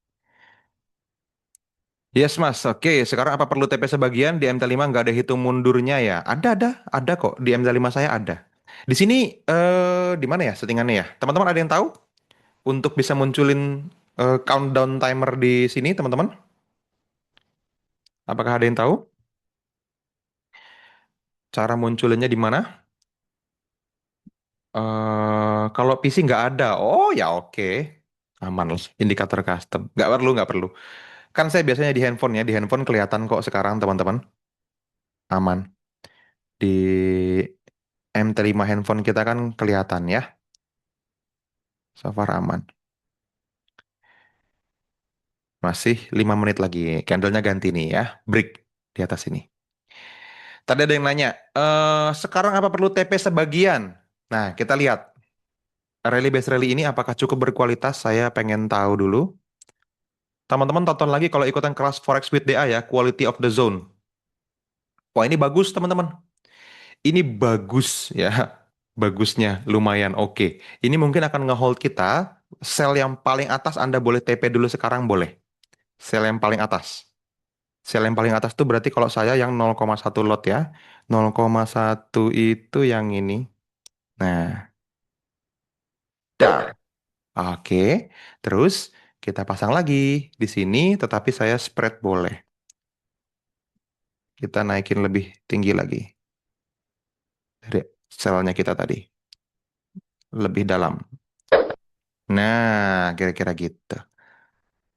Yes mas, oke. Sekarang apa perlu TP sebagian di MT5 nggak ada hitung mundurnya ya? Ada kok di MT5 saya ada. Di sini di mana ya settingannya ya? Teman-teman ada yang tahu untuk bisa munculin countdown timer di sini teman-teman? Apakah ada yang tahu cara munculinnya di mana? Kalau PC nggak ada. Oh ya oke. Aman lah. Indikator custom. Nggak perlu. Kan saya biasanya di handphone ya. Di handphone kelihatan kok sekarang teman-teman. Aman. Di MT5 handphone kita kan kelihatan ya. So far aman. Masih 5 menit lagi. Candlenya ganti nih ya. Break di atas ini. Tadi ada yang nanya, sekarang apa perlu TP sebagian? Nah, kita lihat. Rally base rally ini apakah cukup berkualitas? Saya pengen tahu dulu. Teman-teman tonton lagi kalau ikutan kelas Forex with DA ya, Quality of the Zone. Wah ini bagus teman-teman. Ini bagus ya. Bagusnya lumayan oke. Ini mungkin akan ngehold kita. Sell yang paling atas Anda boleh TP dulu sekarang boleh. Sell yang paling atas. Sell yang paling atas tuh berarti kalau saya yang 0,1 lot ya. 0,1 itu yang ini. Nah, dar. Oke. Terus kita pasang lagi di sini tetapi saya spread boleh. Kita naikin lebih tinggi lagi dari selnya kita tadi. Lebih dalam. Nah, kira-kira gitu.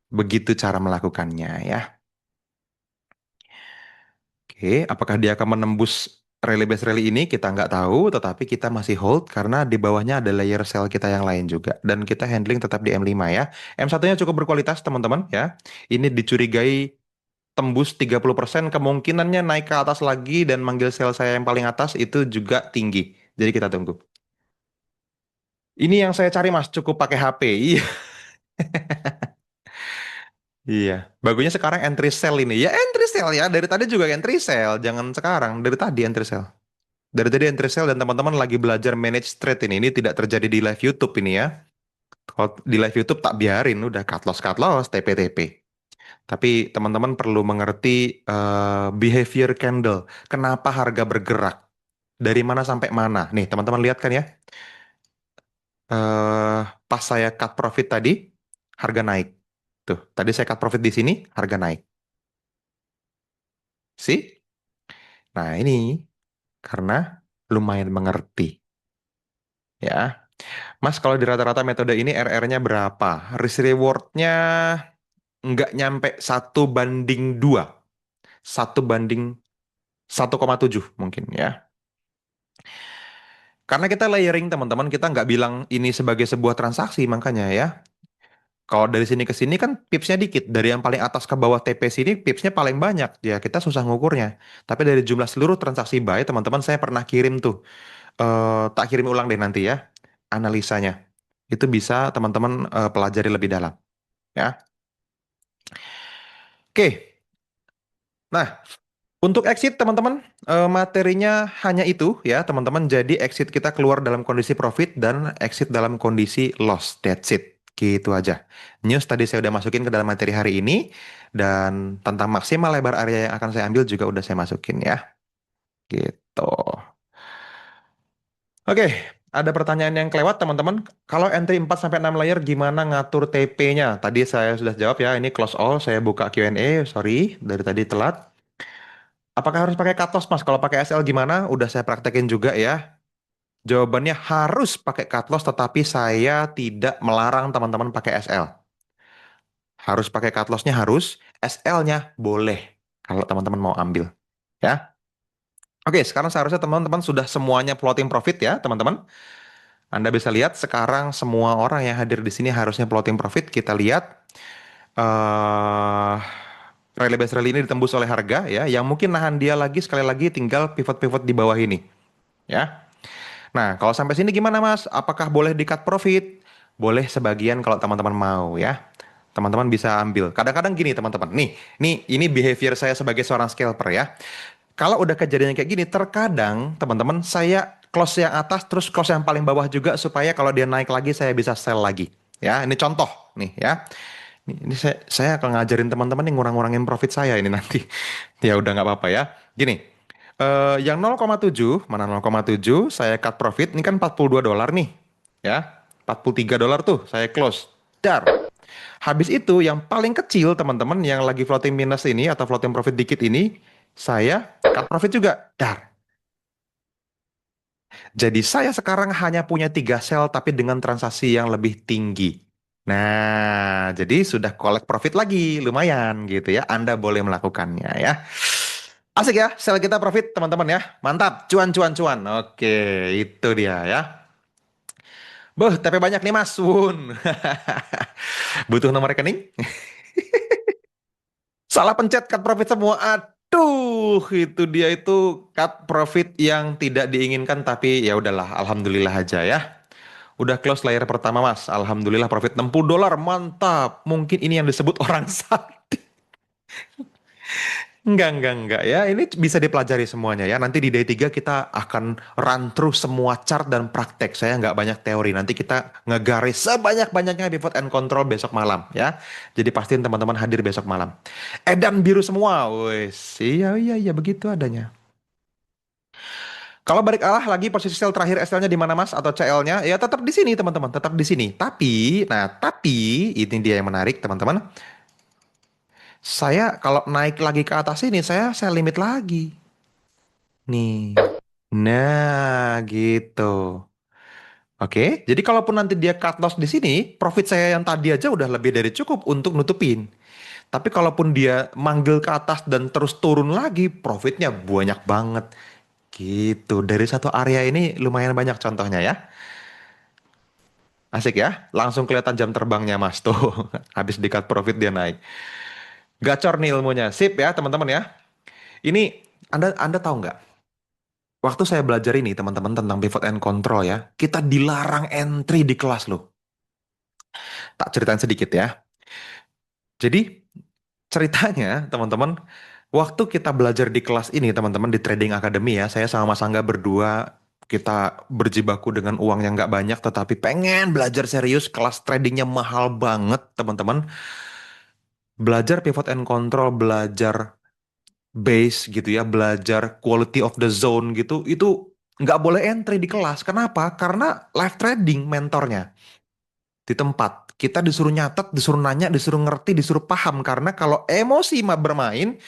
Begitu cara melakukannya ya. Oke, apakah dia akan menembus rally base rally ini? Kita nggak tahu, tetapi kita masih hold karena di bawahnya ada layer sell kita yang lain juga. Dan kita handling tetap di M5 ya. M1-nya cukup berkualitas teman-teman ya. Ini dicurigai tembus 30%, kemungkinannya naik ke atas lagi dan manggil sell saya yang paling atas itu juga tinggi. Jadi kita tunggu. Ini yang saya cari Mas, cukup pakai HP. Iya. Iya, bagusnya sekarang entry sell ini. Ya entry sell ya, dari tadi juga entry sell. Jangan sekarang, dari tadi entry sell. Dari tadi entry sell dan teman-teman lagi belajar manage trade ini. Ini tidak terjadi di live YouTube ini ya. Kalau di live YouTube tak biarin, udah cut loss, TP, TP. Tapi teman-teman perlu mengerti behavior candle. Kenapa harga bergerak? Dari mana sampai mana? Nih, teman-teman lihat kan ya. Pas saya cut profit tadi, harga naik. Tuh, tadi saya cut profit di sini, harga naik. See? Nah, ini karena lumayan mengerti. Ya, Mas, kalau di rata-rata metode ini RR-nya berapa? Risk reward-nya nggak nyampe 1:2. 1:1,7 mungkin ya. Karena kita layering teman-teman, kita nggak bilang ini sebagai sebuah transaksi makanya ya. Kalau dari sini ke sini kan pipsnya dikit. Dari yang paling atas ke bawah TP sini pipsnya paling banyak. Ya kita susah ngukurnya. Tapi dari jumlah seluruh transaksi buy teman-teman saya pernah kirim tuh. Tak kirim ulang deh nanti ya. Analisanya. Itu bisa teman-teman pelajari lebih dalam. Ya. Oke. Nah, untuk exit teman-teman, materinya hanya itu ya teman-teman. Jadi exit kita keluar dalam kondisi profit dan exit dalam kondisi loss. That's it. Gitu aja. News tadi saya udah masukin ke dalam materi hari ini dan tentang maksimal lebar area yang akan saya ambil juga udah saya masukin ya. Gitu. Oke, ada pertanyaan yang kelewat teman-teman. Kalau entry 4 sampai 6 layer gimana ngatur TP-nya? Tadi saya sudah jawab ya, ini close all, saya buka Q&A, sorry dari tadi telat. Apakah harus pakai cut loss, Mas? Kalau pakai SL gimana? Udah saya praktekin juga ya. Jawabannya harus pakai cut loss, tetapi saya tidak melarang teman-teman pakai SL. Harus pakai cut loss-nya harus, SL-nya boleh kalau teman-teman mau ambil. Ya. Oke, sekarang seharusnya teman-teman sudah semuanya plotting profit ya, teman-teman. Anda bisa lihat sekarang semua orang yang hadir di sini harusnya plotting profit. Kita lihat eh rally base rally ini ditembus oleh harga ya, yang mungkin nahan dia lagi sekali lagi tinggal pivot-pivot di bawah ini ya. Nah, kalau sampai sini gimana Mas? Apakah boleh di-cut profit? Boleh sebagian kalau teman-teman mau ya. Teman-teman bisa ambil. Kadang-kadang gini teman-teman. Nih, ini behavior saya sebagai seorang scalper ya. Kalau udah kejadian kayak gini, terkadang teman-teman saya close yang atas terus close yang paling bawah juga supaya kalau dia naik lagi saya bisa sell lagi. Ya, ini contoh nih ya. Ini saya akan ngajarin teman-teman nih ngurang-ngurangin profit saya ini nanti. Ya udah nggak apa-apa ya. Gini, yang 0,7, mana 0,7, saya cut profit, ini kan $42 nih. Ya, $43 tuh saya close. Dar. Habis itu yang paling kecil teman-teman yang lagi floating minus ini atau floating profit dikit ini, saya cut profit juga. Dar. Jadi saya sekarang hanya punya 3 sell tapi dengan transaksi yang lebih tinggi. Nah, jadi sudah collect profit lagi, lumayan gitu ya. Anda boleh melakukannya ya. Asik ya, sell kita profit teman-teman ya. Mantap, cuan cuan cuan. Oke, itu dia ya. Beuh, TP banyak nih Mas Wun. Butuh nomor rekening? Salah pencet cut profit semua. Aduh, itu dia itu cut profit yang tidak diinginkan tapi ya udahlah, alhamdulillah aja ya. Udah close layer pertama Mas. Alhamdulillah profit $60. Mantap. Mungkin ini yang disebut orang sakti. Enggak ya. Ini bisa dipelajari semuanya ya. Nanti di day 3 kita akan run through semua chart dan praktek. Saya nggak banyak teori. Nanti kita ngegaris sebanyak-banyaknya pivot and control besok malam ya. Jadi pastiin teman-teman hadir besok malam. Edan biru semua. Wes, iya begitu adanya. Kalau balik arah lagi posisi sel terakhir SL-nya di mana Mas atau CL-nya? Ya tetap di sini teman-teman, tetap di sini. Tapi ini dia yang menarik teman-teman. Saya kalau naik lagi ke atas ini saya limit lagi. Nih. Nah, gitu. Oke, jadi kalaupun nanti dia cut loss di sini, profit saya yang tadi aja udah lebih dari cukup untuk nutupin. Tapi kalaupun dia manggil ke atas dan terus turun lagi, profitnya banyak banget. Gitu. Dari satu area ini lumayan banyak contohnya ya. Asik ya. Langsung kelihatan jam terbangnya Mas tuh. Habis di cut profit dia naik. Gacor nih ilmunya. Sip ya teman-teman ya. Ini Anda tahu nggak? Waktu saya belajar ini teman-teman tentang pivot and control ya, kita dilarang entry di kelas loh. Tak ceritain sedikit ya. Jadi ceritanya teman-teman, waktu kita belajar di kelas ini teman-teman di Trading Academy ya, saya sama Mas Angga berdua kita berjibaku dengan uang yang nggak banyak tetapi pengen belajar serius, kelas tradingnya mahal banget teman-teman. Belajar pivot and control, belajar base gitu ya, belajar quality of the zone gitu, itu nggak boleh entry di kelas. Kenapa? Karena live trading mentornya di tempat. Kita disuruh nyatet, disuruh nanya, disuruh ngerti, disuruh paham. Karena kalau emosi mah bermain,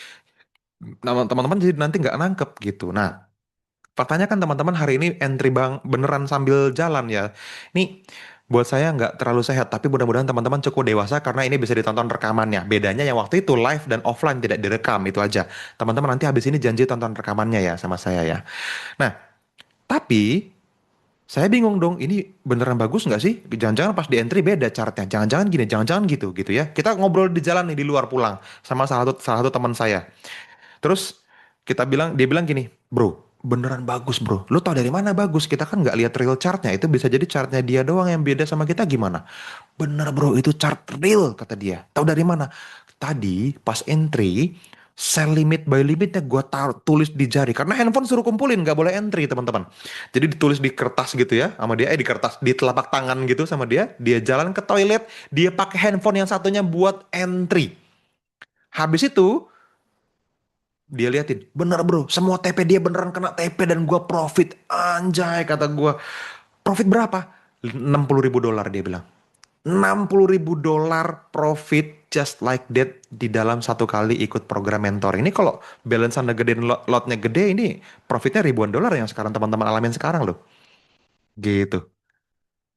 teman-teman jadi nanti nggak nangkep gitu. Nah, faktanya kan teman-teman hari ini entry bang beneran sambil jalan ya. Ini buat saya nggak terlalu sehat, tapi mudah-mudahan teman-teman cukup dewasa karena ini bisa ditonton rekamannya. Bedanya yang waktu itu live dan offline tidak direkam, itu aja. Teman-teman nanti habis ini janji tonton rekamannya ya sama saya ya. Nah, tapi saya bingung dong, ini beneran bagus nggak sih? Jangan-jangan pas di entry beda chartnya. Jangan-jangan gini, jangan-jangan gitu gitu ya. Kita ngobrol di jalan nih di luar pulang sama salah satu teman saya. Terus dia bilang gini, bro, beneran bagus bro. Lu tau dari mana bagus? Kita kan nggak lihat real chartnya. Itu bisa jadi chartnya dia doang yang beda sama kita gimana? Bener bro, itu chart real kata dia. Tahu dari mana? Tadi pas entry, sell limit buy limitnya gue tulis di jari. Karena handphone suruh kumpulin, nggak boleh entry teman-teman. Jadi ditulis di kertas gitu ya, sama dia. Di kertas, di telapak tangan gitu sama dia. Dia jalan ke toilet, dia pakai handphone yang satunya buat entry. Habis itu dia liatin, bener bro, semua TP dia beneran kena TP dan gua profit. Anjay, kata gua. Profit berapa? $60.000 dia bilang. $60.000 profit just like that di dalam satu kali ikut program mentor. Ini kalau balance anda gedein lotnya gede, ini profitnya ribuan dolar yang sekarang teman-teman alamin sekarang loh. Gitu.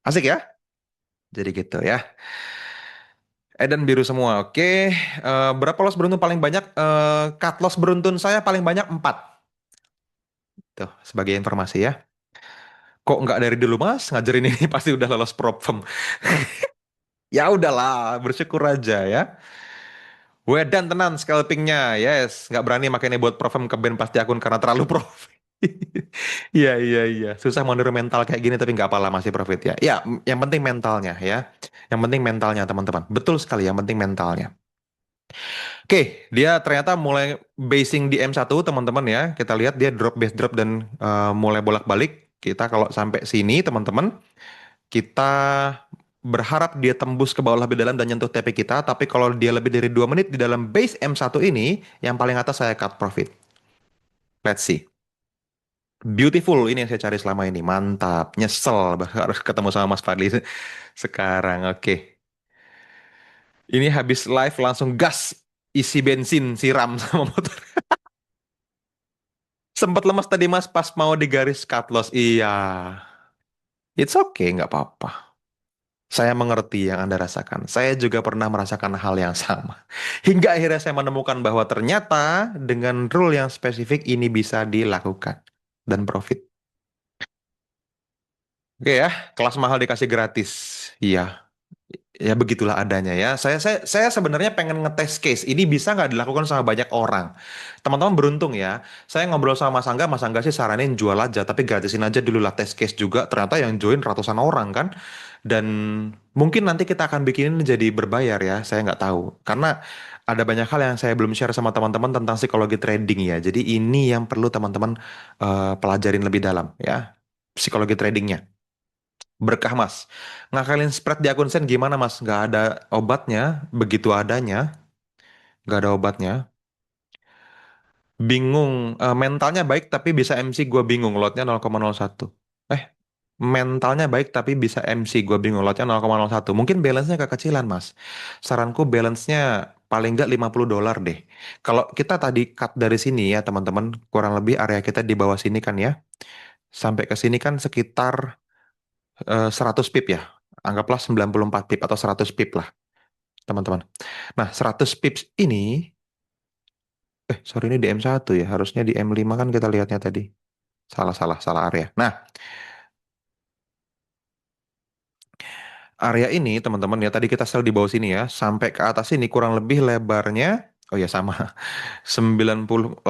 Asik ya? Jadi gitu ya. Edan biru semua. Oke. Berapa loss beruntun paling banyak? Cut loss beruntun saya paling banyak 4. Tuh, sebagai informasi ya. Kok nggak dari dulu mas ngajarin ini pasti udah lolos prop firm. Ya udahlah, bersyukur aja ya. Wedan tenan scalpingnya, yes. Nggak berani makanya buat prop firm ke band pasti akun karena terlalu profit. Iya. Susah mau niru mental kayak gini tapi nggak apalah masih profit ya. Ya, yang penting mentalnya ya. Yang penting mentalnya teman-teman. Betul sekali, yang penting mentalnya. Oke, dia ternyata mulai basing di M1 teman-teman ya. Kita lihat dia drop base drop dan mulai bolak-balik. Kita kalau sampai sini teman-teman, kita berharap dia tembus ke bawah lebih dalam dan nyentuh TP kita. Tapi kalau dia lebih dari 2 menit di dalam base M1 ini, yang paling atas saya cut profit. Let's see. Beautiful, ini yang saya cari selama ini. Mantap, nyesel harus ketemu sama Mas Fadli sekarang. Oke. Ini habis live langsung gas, isi bensin, siram sama motor. Sempat lemas tadi Mas pas mau di garis cut loss. Iya. It's okay, nggak apa-apa. Saya mengerti yang Anda rasakan. Saya juga pernah merasakan hal yang sama. Hingga akhirnya saya menemukan bahwa ternyata dengan rule yang spesifik ini bisa dilakukan. Dan profit. Oke ya, kelas mahal dikasih gratis. Iya, Ya begitulah adanya ya. Saya sebenarnya pengen ngetes case. Ini bisa nggak dilakukan sama banyak orang. Teman-teman beruntung ya. Saya ngobrol sama Mas Angga sih saranin jual aja, tapi gratisin aja dulu lah tes case juga. Ternyata yang join ratusan orang kan. Dan mungkin nanti kita akan bikinin jadi berbayar ya. Saya nggak tahu. Karena ada banyak hal yang saya belum share sama teman-teman tentang psikologi trading ya. Jadi ini yang perlu teman-teman pelajarin lebih dalam ya. Psikologi tradingnya. Berkah mas. Ngakalin spread di akun Sen gimana mas? Nggak ada obatnya. Begitu adanya. Nggak ada obatnya. Bingung. Mentalnya baik tapi bisa MC gue bingung. Lotnya 0,01. Eh, mentalnya baik tapi bisa MC gue bingung. Lotnya 0,01. Mungkin balance-nya kekecilan mas. Saranku balance-nya paling nggak $50 deh. Kalau kita tadi cut dari sini ya teman-teman. Kurang lebih area kita di bawah sini kan ya. Sampai ke sini kan sekitar 100 pip ya. Anggaplah 94 pip atau 100 pip lah teman-teman. Nah, 100 pips ini, sorry ini di M1 ya, harusnya di M5 kan kita lihatnya tadi. Salah area. Nah, area ini teman-teman ya, tadi kita sel di bawah sini ya, sampai ke atas ini kurang lebih lebarnya, oh ya sama, 88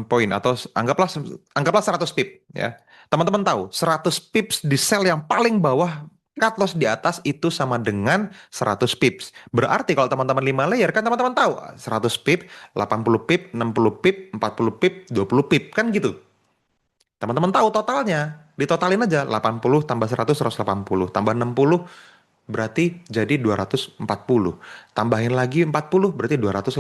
poin atau anggaplah 100 pip ya. Teman-teman tahu, 100 pips di sel yang paling bawah cut loss di atas itu sama dengan 100 pips. Berarti kalau teman-teman 5 layer kan teman-teman tahu 100 pip, 80 pip, 60 pip, 40 pip, 20 pip kan gitu. Teman-teman tahu totalnya. Ditotalin aja 80 tambah 100 180 tambah 60 berarti jadi 240. Tambahin lagi 40 berarti 280.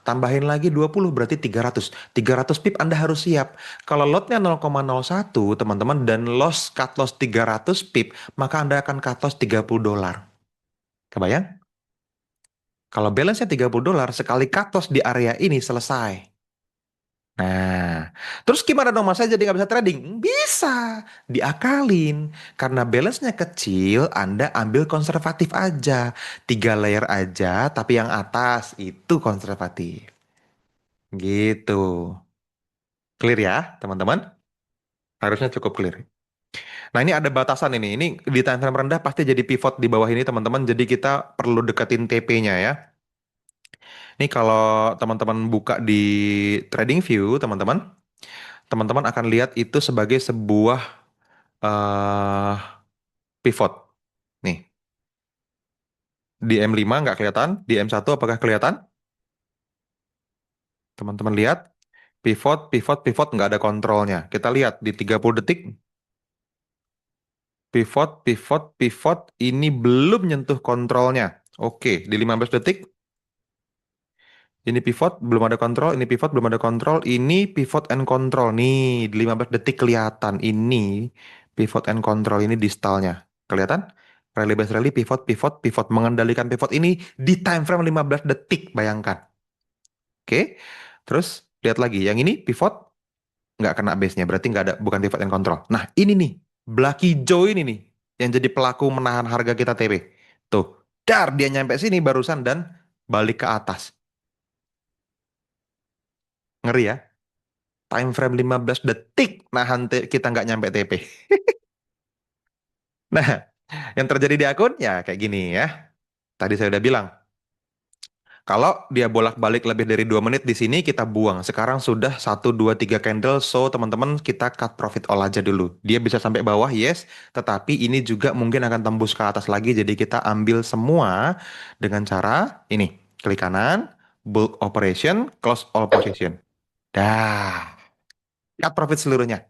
Tambahin lagi 20 berarti 300. 300 pip Anda harus siap. Kalau lotnya 0,01 teman-teman dan loss cut loss 300 pip, maka Anda akan cut loss $30. Kebayang? Kalau balance-nya $30 sekali cut loss di area ini selesai. Nah, terus gimana dong mas? Saya jadi nggak bisa trading? Bisa, diakalin. Karena balance-nya kecil, Anda ambil konservatif aja. 3 layer aja, tapi yang atas itu konservatif. Gitu. Clear ya, teman-teman? Harusnya cukup clear. Nah, ini ada batasan ini. Ini di time frame rendah pasti jadi pivot di bawah ini, teman-teman. Jadi kita perlu deketin TP-nya ya. Ini kalau teman-teman buka di TradingView, teman-teman akan lihat itu sebagai sebuah eh pivot. Nih, di M5 nggak kelihatan, di M1 apakah kelihatan? Teman-teman lihat, pivot nggak ada kontrolnya. Kita lihat di 30 detik, pivot, ini belum nyentuh kontrolnya. Oke, di 15 detik, ini pivot, belum ada kontrol, ini pivot, belum ada kontrol, ini pivot and control. Nih, di 15 detik kelihatan. Ini pivot and control, ini distalnya. Kelihatan? Rally base rally, pivot. Mengendalikan pivot ini di time frame 15 detik, bayangkan. Oke, terus lihat lagi. Yang ini pivot, nggak kena base-nya, berarti nggak ada, bukan pivot and control. Nah, ini nih, Blacky Joe ini nih, yang jadi pelaku menahan harga kita TP. Tuh, dar, dia nyampe sini barusan dan balik ke atas. Ngeri ya? Time frame 15 detik nahan kita nggak nyampe TP. Nah, yang terjadi di akun ya kayak gini ya. Tadi saya udah bilang, kalau dia bolak-balik lebih dari 2 menit di sini kita buang. Sekarang sudah 1, 2, 3 candle, so teman-teman kita cut profit all aja dulu. Dia bisa sampai bawah, yes, tetapi ini juga mungkin akan tembus ke atas lagi. Jadi kita ambil semua dengan cara ini, klik kanan, bulk operation, close all position. Dah, cut profit seluruhnya.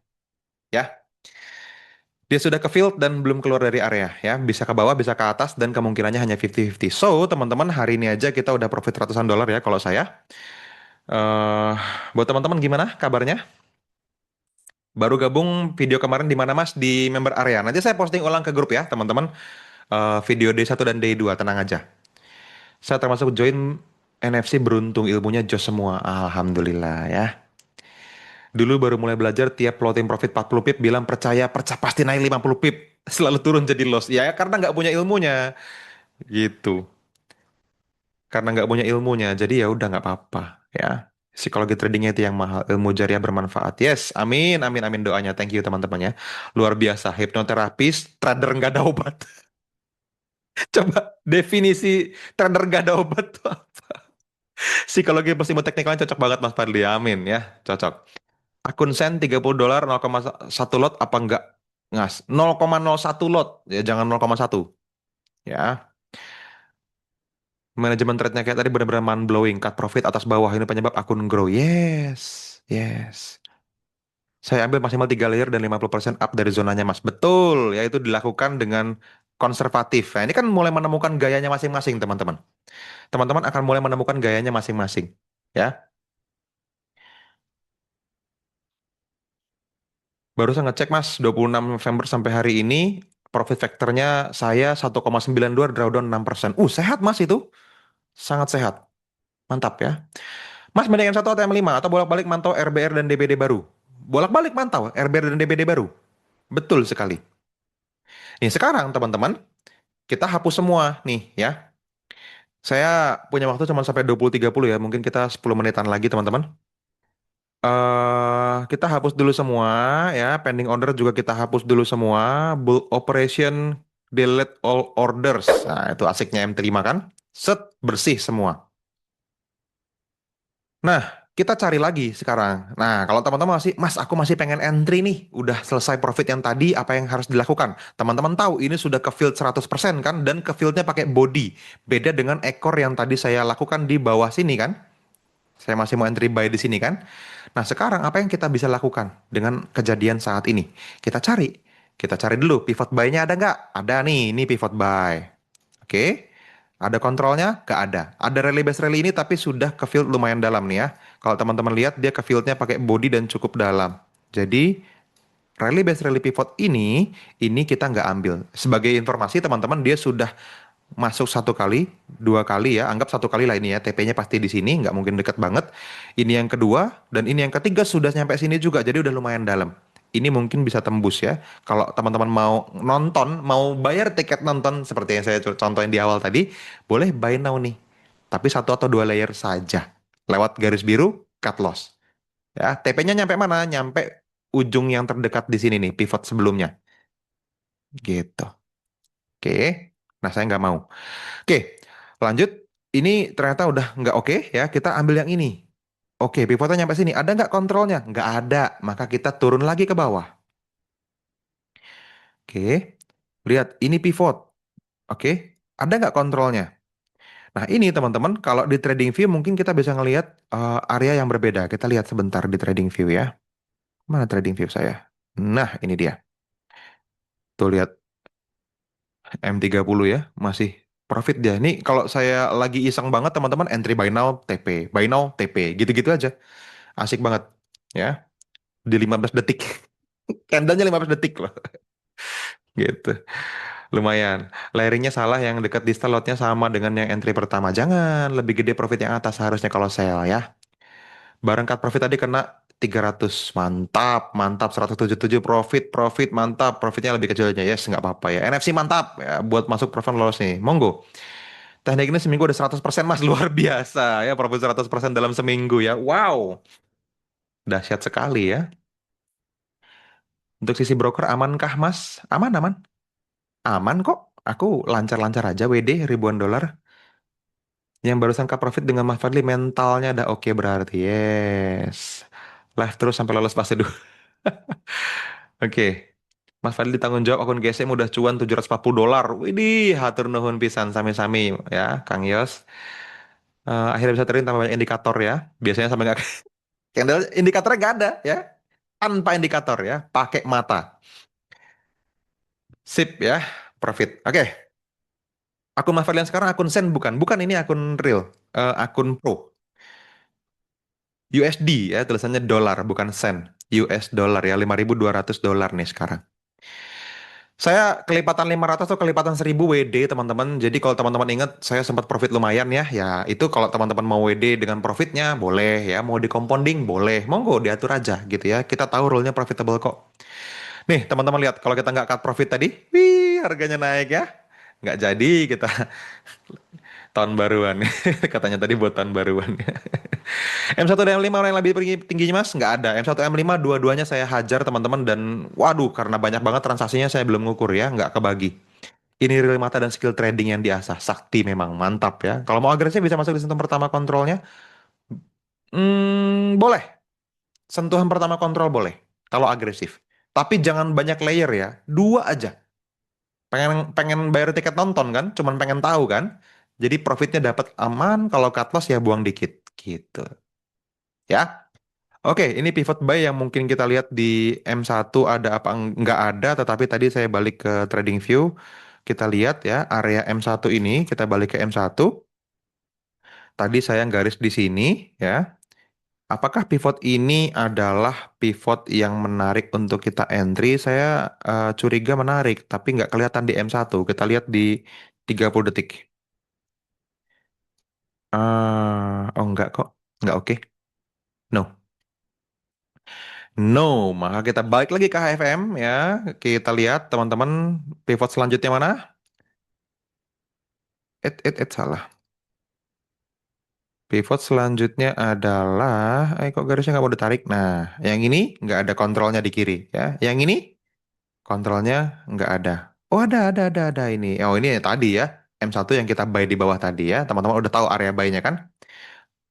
Ya, dia sudah ke field dan belum keluar dari area ya. Bisa ke bawah, bisa ke atas dan kemungkinannya hanya 50-50. So, teman-teman hari ini aja kita udah profit ratusan dolar ya kalau saya. eh Buat teman-teman gimana kabarnya? Baru gabung video kemarin di mana Mas? Di member area. Nanti saya posting ulang ke grup ya, teman-teman. Video day 1 dan day 2 tenang aja. Saya termasuk join NFC beruntung ilmunya jos semua. Alhamdulillah ya. Dulu baru mulai belajar tiap floating profit 40 pip bilang percaya percaya pasti naik 50 pip. Selalu turun jadi loss. Ya karena nggak punya ilmunya gitu. Karena nggak punya ilmunya jadi ya udah nggak apa-apa ya. Psikologi tradingnya itu yang mahal, ilmu jariah bermanfaat. Yes, amin, amin, amin doanya. Thank you teman-teman ya. Luar biasa, hipnoterapis, trader nggak ada obat. Coba Definisi trader gak ada obat tuh apa? Psikologi plus ilmu teknikalnya cocok banget Mas Fadli. Amin ya, cocok. Akun Sen $30 0,1 lot apa enggak? Ngas. 0,01 lot. Ya jangan 0,1 ya. Manajemen trade-nya kayak tadi benar-benar mind blowing. Cut profit atas bawah ini penyebab akun grow. Yes. Yes. Saya ambil maksimal 3 layer dan 50% up dari zonanya, Mas. Betul, yaitu dilakukan dengan konservatif. Nah, ini kan mulai menemukan gayanya masing-masing, teman-teman. Teman-teman akan mulai menemukan gayanya masing-masing. Ya, barusan ngecek, Mas, 26 November sampai hari ini, profit factornya saya 1,92 drawdown 6%. Sehat, Mas, itu. Sangat sehat. Mantap, ya. Mas, mending M1 atau M5? Atau bolak-balik mantau RBR dan DBD baru? Bolak-balik mantau RBR dan DBD baru. Betul sekali. Nih, sekarang, teman-teman, kita hapus semua nih ya. Saya punya waktu cuma sampai 20.30 ya. Mungkin kita 10 menitan lagi teman-teman. Kita hapus dulu semua ya. Pending order juga kita hapus dulu semua. Bulk operation delete all orders. Nah, itu asiknya M3 kan. Set, bersih semua. Nah, kita cari lagi sekarang. Nah, kalau teman-teman masih, Mas, aku masih pengen entry nih. Udah selesai profit yang tadi, apa yang harus dilakukan? Teman-teman tahu ini sudah ke field 100% kan, dan ke fieldnya pakai body. Beda dengan ekor yang tadi saya lakukan di bawah sini kan. Saya masih mau entry buy di sini kan. Nah, sekarang apa yang kita bisa lakukan dengan kejadian saat ini? Kita cari. Kita cari dulu pivot buy-nya ada nggak? Ada nih, ini pivot buy. Oke. Ada kontrolnya? Nggak ada. Ada rally base rally ini tapi sudah ke field lumayan dalam nih ya. Kalau teman-teman lihat dia ke fieldnya pakai body dan cukup dalam. Jadi rally base rally pivot ini kita nggak ambil. Sebagai informasi teman-teman dia sudah masuk satu kali, dua kali ya, anggap satu kali lah ini ya, TP-nya pasti di sini, nggak mungkin deket banget. Ini yang kedua, dan ini yang ketiga sudah nyampe sini juga, jadi udah lumayan dalam. Ini mungkin bisa tembus ya, kalau teman-teman mau nonton, mau bayar tiket nonton, seperti yang saya contohin di awal tadi, boleh buy now nih. Tapi satu atau dua layer saja. Lewat garis biru, cut loss. Ya, TP-nya nyampe mana? Nyampe ujung yang terdekat di sini nih, pivot sebelumnya. Gitu. Oke. Nah, saya nggak mau. Oke, lanjut. Ini ternyata udah nggak oke ya. Kita ambil yang ini. Oke, pivotnya nyampe sini. Ada nggak kontrolnya? Nggak ada. Maka kita turun lagi ke bawah. Oke, lihat ini pivot. Oke, ada nggak kontrolnya? Nah ini teman-teman, kalau di trading view mungkin kita bisa ngelihat area yang berbeda. Kita lihat sebentar di trading view ya. Mana trading view saya? Nah ini dia. Tuh lihat M30 ya, masih profit dia. Ini kalau saya lagi iseng banget teman-teman, entry buy now TP, buy now TP, gitu-gitu aja. Asik banget ya. Di 15 detik. Candlenya 15 detik loh. Gitu. Lumayan. Layering-nya salah yang dekat di lotnya sama dengan yang entry pertama. Jangan, lebih gede profit yang atas harusnya kalau sell ya. Barang cut profit tadi kena 300. Mantap, mantap. 177 profit, profit, mantap. Profitnya lebih kecilnya. Yes, nggak apa-apa ya. NFC mantap ya, buat masuk profit loss nih. Monggo. Teknik ini seminggu udah 100% Mas. Luar biasa ya. Profit 100% dalam seminggu ya. Wow. Dahsyat sekali ya. Untuk sisi broker amankah Mas? Aman, aman. Aman kok. Aku lancar-lancar aja WD ribuan dolar. Yang barusan cut profit dengan Mas Fadli mentalnya udah oke berarti. Yes. Live terus sampai lolos fase 2. Oke. Mas Fadli tanggung jawab akun GSM udah cuan $740. Widih, hatur nuhun pisan sami-sami ya, Kang Yos. Akhirnya bisa trading tambah banyak indikator ya. Biasanya sampai nggak candle indikatornya nggak ada ya. Tanpa indikator ya, pakai mata. Sip ya, profit. Oke. Akun Mas Fadlian sekarang akun Sen bukan? Bukan ini akun real. Akun Pro. USD ya, tulisannya dolar bukan sen. US dollar ya, $5.200 nih sekarang. Saya kelipatan 500 atau kelipatan 1000 WD teman-teman. Jadi kalau teman-teman ingat saya sempat profit lumayan ya. Ya itu kalau teman-teman mau WD dengan profitnya boleh ya. Mau di compounding boleh. Monggo diatur aja gitu ya. Kita tahu rule-nya profitable kok. Nih teman-teman lihat kalau kita nggak cut profit tadi. Wih harganya naik ya. Nggak jadi kita tahun baruan. Katanya tadi buat tahun baruan. M1 dan M5 orang yang lebih tingginya mas? Nggak ada. M1 M5 dua-duanya saya hajar teman-teman dan waduh karena banyak banget transaksinya saya belum ngukur ya, nggak kebagi. Ini real mata dan skill trading yang diasah. Sakti memang mantap ya. Kalau mau agresif bisa masuk di sentuhan pertama kontrolnya. Boleh. Sentuhan pertama kontrol boleh. Kalau agresif. Tapi jangan banyak layer ya. Dua aja. Pengen pengen bayar tiket nonton kan? Cuman pengen tahu kan? Jadi profitnya dapat aman. Kalau cut loss ya buang dikit. Gitu. Ya. Oke, ini pivot buy yang mungkin kita lihat di M1 ada apa nggak ada, tetapi tadi saya balik ke trading view, kita lihat ya area M1 ini, kita balik ke M1. Tadi saya garis di sini ya. Apakah pivot ini adalah pivot yang menarik untuk kita entry? Saya curiga menarik, tapi nggak kelihatan di M1. Kita lihat di 30 detik. Oh nggak kok. Nggak oke. No. No, maka kita balik lagi ke HFM ya. Kita lihat teman-teman pivot selanjutnya mana? Salah. Pivot selanjutnya adalah, kok garisnya nggak mau ditarik? Nah, yang ini nggak ada kontrolnya di kiri ya. Yang ini kontrolnya nggak ada. Oh ada ini. Oh ini tadi ya. M1 yang kita buy di bawah tadi ya. Teman-teman udah tahu area buy-nya kan?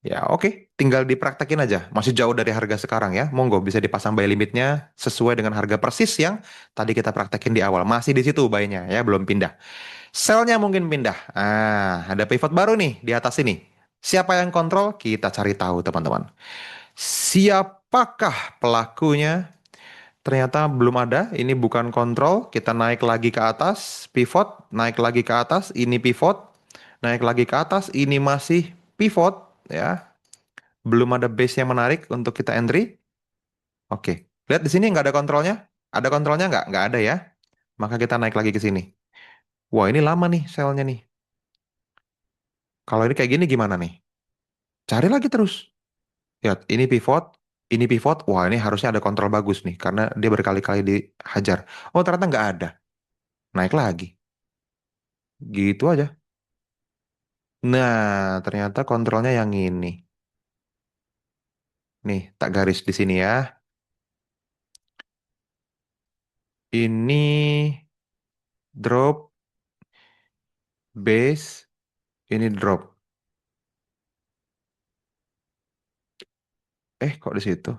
Ya oke, tinggal dipraktekin aja. Masih jauh dari harga sekarang ya. Monggo bisa dipasang buy limitnya sesuai dengan harga persis yang tadi kita praktekin di awal. Masih di situ buy-nya ya, belum pindah. Sell-nya mungkin pindah. Ada pivot baru nih di atas ini. Siapa yang kontrol? Kita cari tahu teman-teman. Siapakah pelakunya? Ternyata belum ada. Ini bukan kontrol. Kita naik lagi ke atas, pivot, naik lagi ke atas, ini pivot, naik lagi ke atas, ini masih pivot ya. Belum ada base yang menarik untuk kita entry. Oke. Lihat di sini nggak ada kontrolnya. Ada kontrolnya nggak? Nggak ada ya. Maka kita naik lagi ke sini. Wah, ini lama nih selnya nih. Kalau ini kayak gini gimana nih? Cari lagi terus. Lihat, ini pivot, ini pivot. Wah, ini harusnya ada kontrol bagus nih karena dia berkali-kali dihajar. Oh, ternyata nggak ada. Naik lagi. Gitu aja. Nah, ternyata kontrolnya yang ini. Nih, tak garis di sini ya. Ini drop, base, ini drop. Kok di situ?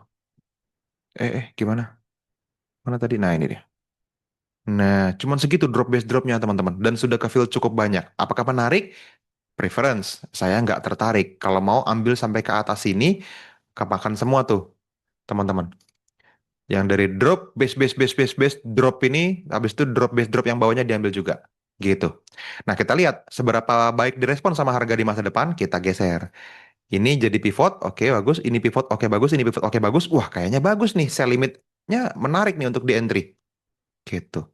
Gimana? Mana tadi? Nah, ini dia. Nah, cuman segitu drop base dropnya teman-teman. Dan sudah ke fill cukup banyak. Apakah menarik? Preference. Saya nggak tertarik. Kalau mau ambil sampai ke atas sini, kemakan semua tuh, teman-teman. Yang dari drop, base, drop ini, habis itu drop base drop yang bawahnya diambil juga. Gitu. Nah, kita lihat seberapa baik direspon sama harga di masa depan, kita geser. Ini jadi pivot, oke bagus. Ini pivot, oke bagus. Ini pivot, oke bagus. Wah, kayaknya bagus nih. Sell limitnya menarik nih untuk di entry. Gitu.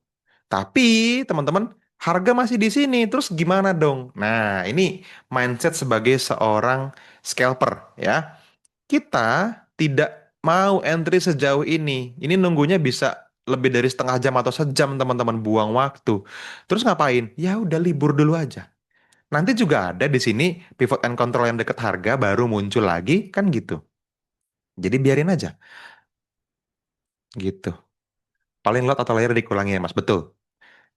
Tapi, teman-teman, harga masih di sini. Terus gimana dong? Nah, ini mindset sebagai seorang scalper ya. Kita tidak mau entry sejauh ini. Ini nunggunya bisa lebih dari setengah jam atau sejam, teman-teman. Buang waktu. Terus ngapain? Ya udah libur dulu aja. Nanti juga ada di sini pivot and control yang deket harga baru muncul lagi, kan gitu. Jadi biarin aja, gitu. Paling lot atau layer dikurangi ya, Mas. Betul.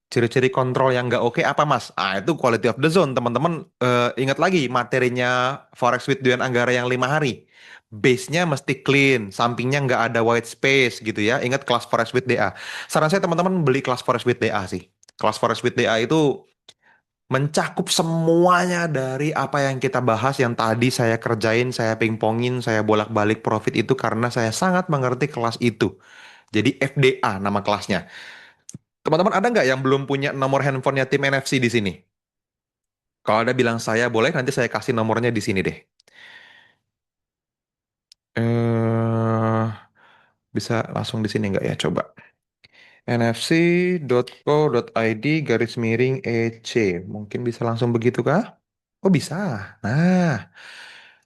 Ciri-ciri kontrol yang nggak oke apa Mas? Itu quality of the zone. Teman-teman ingat lagi materinya Forex with Duen Anggara yang 5 hari. Base-nya mesti clean, sampingnya nggak ada white space gitu ya. Ingat kelas Forex with DA. Saran saya teman-teman beli kelas Forex with DA sih. Kelas Forex with DA itu mencakup semuanya dari apa yang kita bahas yang tadi saya kerjain, saya pingpongin, saya bolak-balik profit itu karena saya sangat mengerti kelas itu. Jadi FDA nama kelasnya. Teman-teman ada nggak yang belum punya nomor handphonenya tim NFC di sini? Kalau ada bilang saya boleh, nanti saya kasih nomornya di sini deh. Eh, bisa langsung di sini nggak ya? Coba. nfc.co.id garis miring EC. Mungkin bisa langsung begitu kah? Oh bisa. Nah,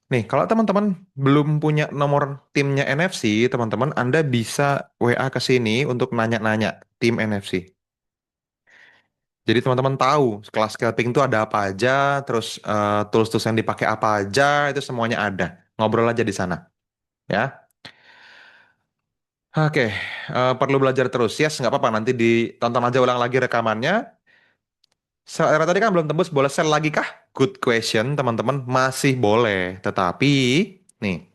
nih kalau teman-teman belum punya nomor timnya NFC, teman-teman Anda bisa WA ke sini untuk nanya-nanya tim NFC. Jadi teman-teman tahu kelas scalping itu ada apa aja, terus tools-tools yang dipakai apa aja, itu semuanya ada. Ngobrol aja di sana, ya. Oke, perlu belajar terus. Yes, nggak apa-apa. Nanti ditonton aja ulang lagi rekamannya. Area tadi kan belum tembus, boleh sell lagi kah? Good question, teman-teman. Masih boleh. Tetapi, nih,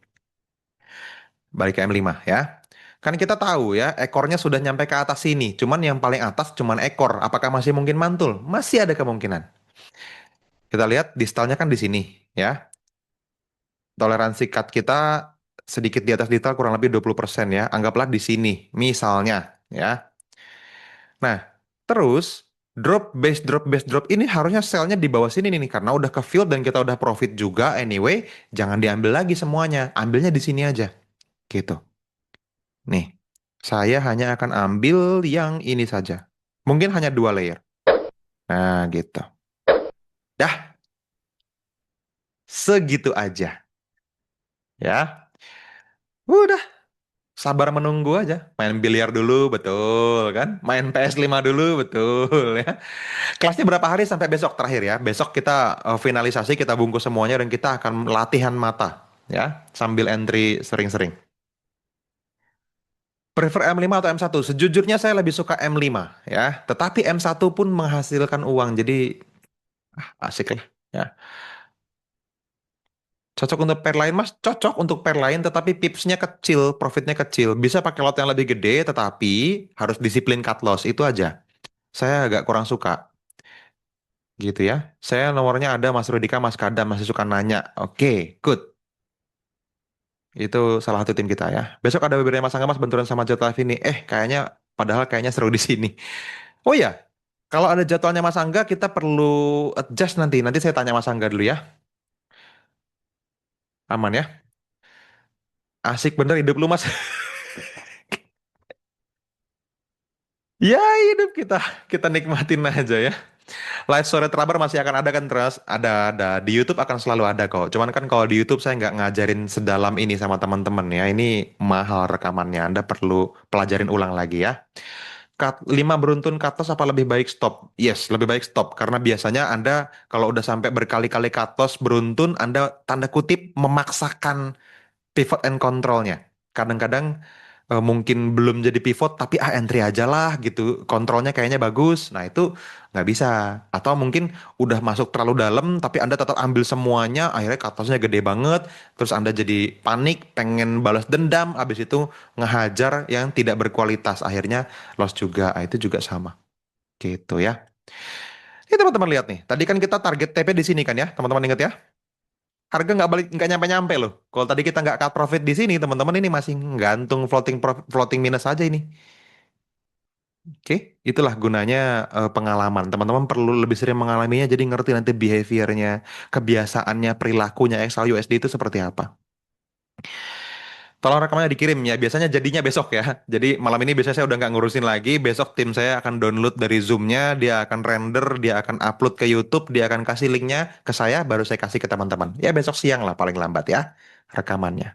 balik ke M5 ya. Kan kita tahu ya, ekornya sudah nyampe ke atas sini. Cuman yang paling atas cuman ekor. Apakah masih mungkin mantul? Masih ada kemungkinan. Kita lihat distalnya kan di sini ya. Toleransi cut kita sedikit di atas distal kurang lebih 20% ya. Anggaplah di sini, misalnya ya. Nah, terus drop base drop ini harusnya selnya di bawah sini nih karena udah ke field dan kita udah profit juga anyway, jangan diambil lagi semuanya, ambilnya di sini aja gitu. Nih, saya hanya akan ambil yang ini saja. Mungkin hanya dua layer. Nah, gitu. Dah, segitu aja ya. Udah, sabar menunggu aja. Main biliar dulu, betul kan? Main PS5 dulu, betul ya. Kelasnya berapa hari sampai besok terakhir ya? Besok kita finalisasi, kita bungkus semuanya dan kita akan latihan mata ya, sambil entry sering-sering. Prefer M5 atau M1? Sejujurnya saya lebih suka M5 ya, tetapi M1 pun menghasilkan uang, jadi asik lah ya. Cocok untuk pair lain mas? Cocok untuk pair lain, tetapi pipsnya kecil, profitnya kecil. Bisa pakai lot yang lebih gede, tetapi harus disiplin cut loss, itu aja. Saya agak kurang suka gitu ya. Saya nomornya ada Mas Rudika, Mas Kadam masih suka nanya. Oke, good. Itu salah satu tim kita ya. Besok ada beberapa Mas Angga Mas benturan sama jadwal live ini. Kayaknya padahal kayaknya seru di sini. Oh iya, kalau ada jadwalnya Mas Angga kita perlu adjust nanti. Nanti saya tanya Mas Angga dulu ya. Aman ya? Asik bener hidup lu Mas. Ya hidup kita kita nikmatin aja ya. Live sore terabar masih akan ada kan terus ada di YouTube akan selalu ada kok. Cuman kan kalau di YouTube saya nggak ngajarin sedalam ini sama teman-teman ya. Ini mahal rekamannya. Anda perlu pelajarin ulang lagi ya. 5 beruntun ke atas apa lebih baik stop? Yes, lebih baik stop karena biasanya Anda kalau udah sampai berkali-kali ke atas beruntun Anda tanda kutip memaksakan pivot and controlnya. Kadang-kadang mungkin belum jadi pivot tapi entry aja lah gitu. Kontrolnya kayaknya bagus. Nah itu nggak bisa. Atau mungkin udah masuk terlalu dalam tapi Anda tetap ambil semuanya. Akhirnya cut loss-nya gede banget. Terus Anda jadi panik, pengen balas dendam. Habis itu ngehajar yang tidak berkualitas. Akhirnya loss juga. Itu juga sama. Gitu ya. Ini teman-teman lihat nih. Tadi kan kita target TP di sini kan ya. Teman-teman ingat ya. Harga nggak balik nggak nyampe-nyampe loh. Kalau tadi kita nggak cut profit di sini, teman-teman ini masih gantung floating minus aja ini. Oke, itulah gunanya pengalaman. Teman-teman perlu lebih sering mengalaminya jadi ngerti nanti behaviornya, kebiasaannya, perilakunya XL USD itu seperti apa. Tolong rekamannya dikirim ya. Biasanya jadinya besok ya. Jadi malam ini biasanya saya udah nggak ngurusin lagi. Besok tim saya akan download dari Zoom-nya, dia akan render, dia akan upload ke YouTube, dia akan kasih linknya ke saya, baru saya kasih ke teman-teman. Ya besok siang lah paling lambat ya rekamannya.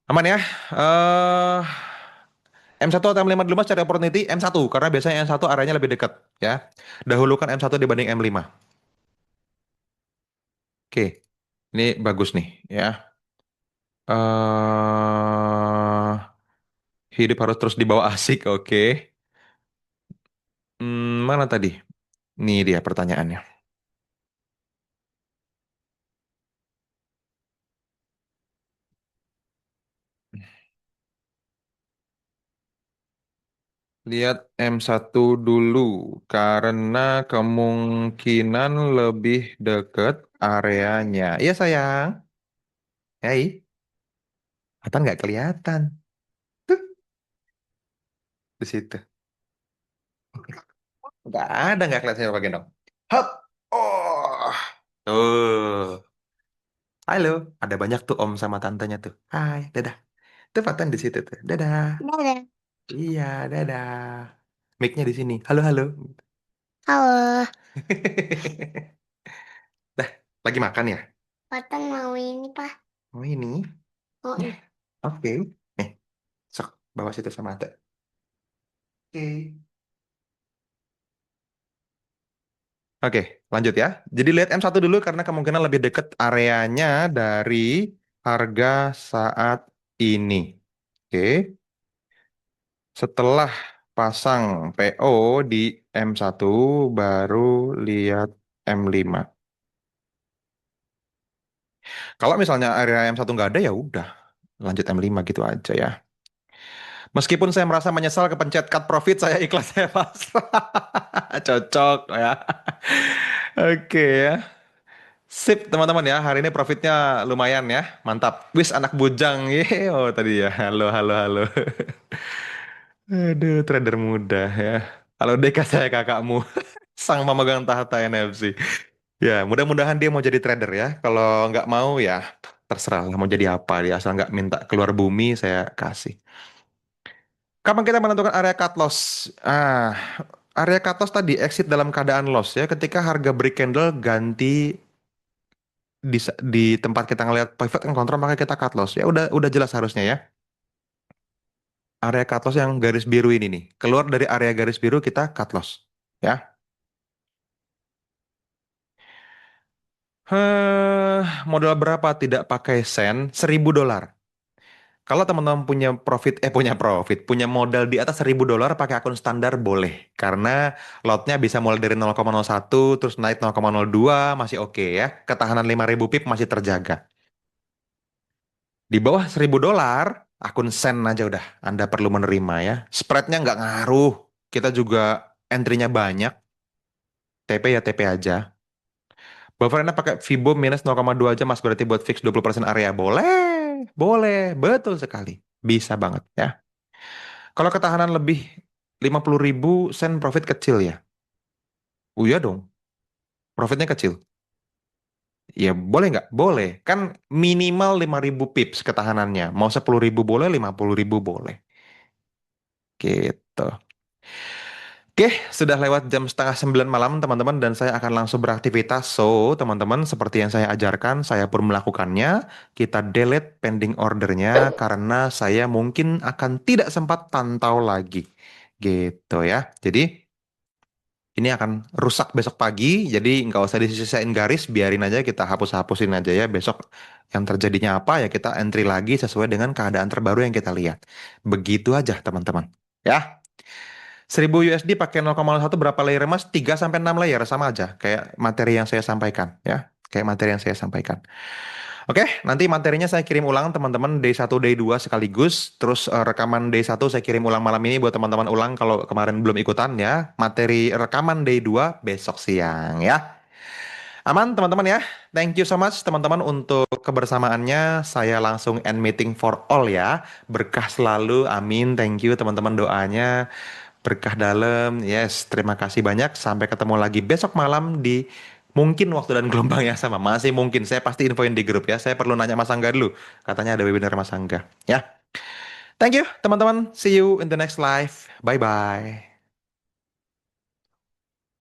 Aman ya. M1 atau M5 dulu mas cari opportunity M1 karena biasanya M1 areanya lebih dekat ya. Dahulukan M1 dibanding M5. Oke, ini bagus nih ya. Hidup harus terus dibawa asik, oke. Mana tadi? Ini dia pertanyaannya. Lihat M1 dulu karena kemungkinan lebih dekat areanya. Iya sayang. Hai, Atan nggak kelihatan. Tuh, di situ. Nggak kelihatan siapa gendong. Hop. Oh. Tuh. Halo. Ada banyak tuh om sama tantenya tuh. Hai, dadah. Tuh Fatan di situ tuh. Dadah. Dadah. Iya, dadah. Mic-nya di sini. Halo, halo. Halo. Dah, lagi makan ya? Fatan mau ini, Pak. Oh ini. Oh, ya. Oke. Nih, sok bawa situ sama Ate. Oke. Oke, lanjut ya. Jadi lihat M1 dulu karena kemungkinan lebih dekat areanya dari harga saat ini. Oke. Setelah pasang PO di M1 baru lihat M5. Kalau misalnya area M1 nggak ada ya udah lanjut M5 gitu aja ya. Meskipun saya merasa menyesal kepencet cut profit, saya ikhlas saya pasrah. Cocok ya. Oke ya. Sip teman-teman ya, hari ini profitnya lumayan ya, mantap. Wis anak bujang, ye. Oh tadi ya, halo halo halo. Aduh, trader muda ya. Halo Deka, saya kakakmu, sang pemegang tahta NFC. Ya, mudah-mudahan dia mau jadi trader ya. Kalau nggak mau ya, terserah lah mau jadi apa dia, asal nggak minta keluar bumi, saya kasih. Kapan kita menentukan area cut loss? Area cut loss tadi exit dalam keadaan loss ya, ketika harga break candle ganti di tempat kita ngelihat pivot and control maka kita cut loss ya udah jelas harusnya ya area cut loss yang garis biru ini nih keluar dari area garis biru kita cut loss ya modal berapa tidak pakai sen $1.000 kalau teman-teman punya modal di atas $1.000 pakai akun standar boleh karena lotnya bisa mulai dari 0,01 terus naik 0,02 masih oke ya ketahanan 5.000 pip masih terjaga. Di bawah $1.000, akun sen aja udah. Anda perlu menerima ya. Spreadnya nggak ngaruh. Kita juga entry-nya banyak. TP ya TP aja. Buffernya pakai Fibo minus 0,2 aja mas. Berarti buat fix 20% area. Boleh. Boleh. Betul sekali. Bisa banget ya. Kalau ketahanan lebih 50.000 sen profit kecil ya. Oh iya dong. Profitnya kecil. Ya boleh nggak? Boleh. Kan minimal 5.000 pips ketahanannya. Mau 10.000 boleh, 50.000 boleh. Gitu. Oke, sudah lewat jam setengah 9 malam teman-teman dan saya akan langsung beraktivitas. So, teman-teman seperti yang saya ajarkan, saya pun melakukannya. Kita delete pending ordernya karena saya mungkin akan tidak sempat pantau lagi. Gitu ya. Jadi, ini akan rusak besok pagi. Jadi, nggak usah disisain garis, biarin aja kita hapus-hapusin aja ya. Besok yang terjadinya apa ya kita entry lagi sesuai dengan keadaan terbaru yang kita lihat. Begitu aja teman-teman. Ya. 1.000 USD pakai 0,1 berapa layer mas? 3 sampai 6 layer sama aja kayak materi yang saya sampaikan ya. Kayak materi yang saya sampaikan. Oke, nanti materinya saya kirim ulang teman-teman day 1 day 2 sekaligus. Terus rekaman day 1 saya kirim ulang malam ini buat teman-teman ulang kalau kemarin belum ikutan ya. Materi rekaman day 2 besok siang ya. Aman teman-teman ya. Thank you so much teman-teman untuk kebersamaannya. Saya langsung end meeting for all ya. Berkah selalu. Amin. Thank you teman-teman doanya. Berkah dalam. Yes, terima kasih banyak. Sampai ketemu lagi besok malam di mungkin waktu dan gelombang yang sama. Masih mungkin. Saya pasti infoin di grup ya. Saya perlu nanya Mas Angga dulu. Katanya ada webinar Mas Angga. Ya. Thank you teman-teman. See you in the next live. Bye-bye.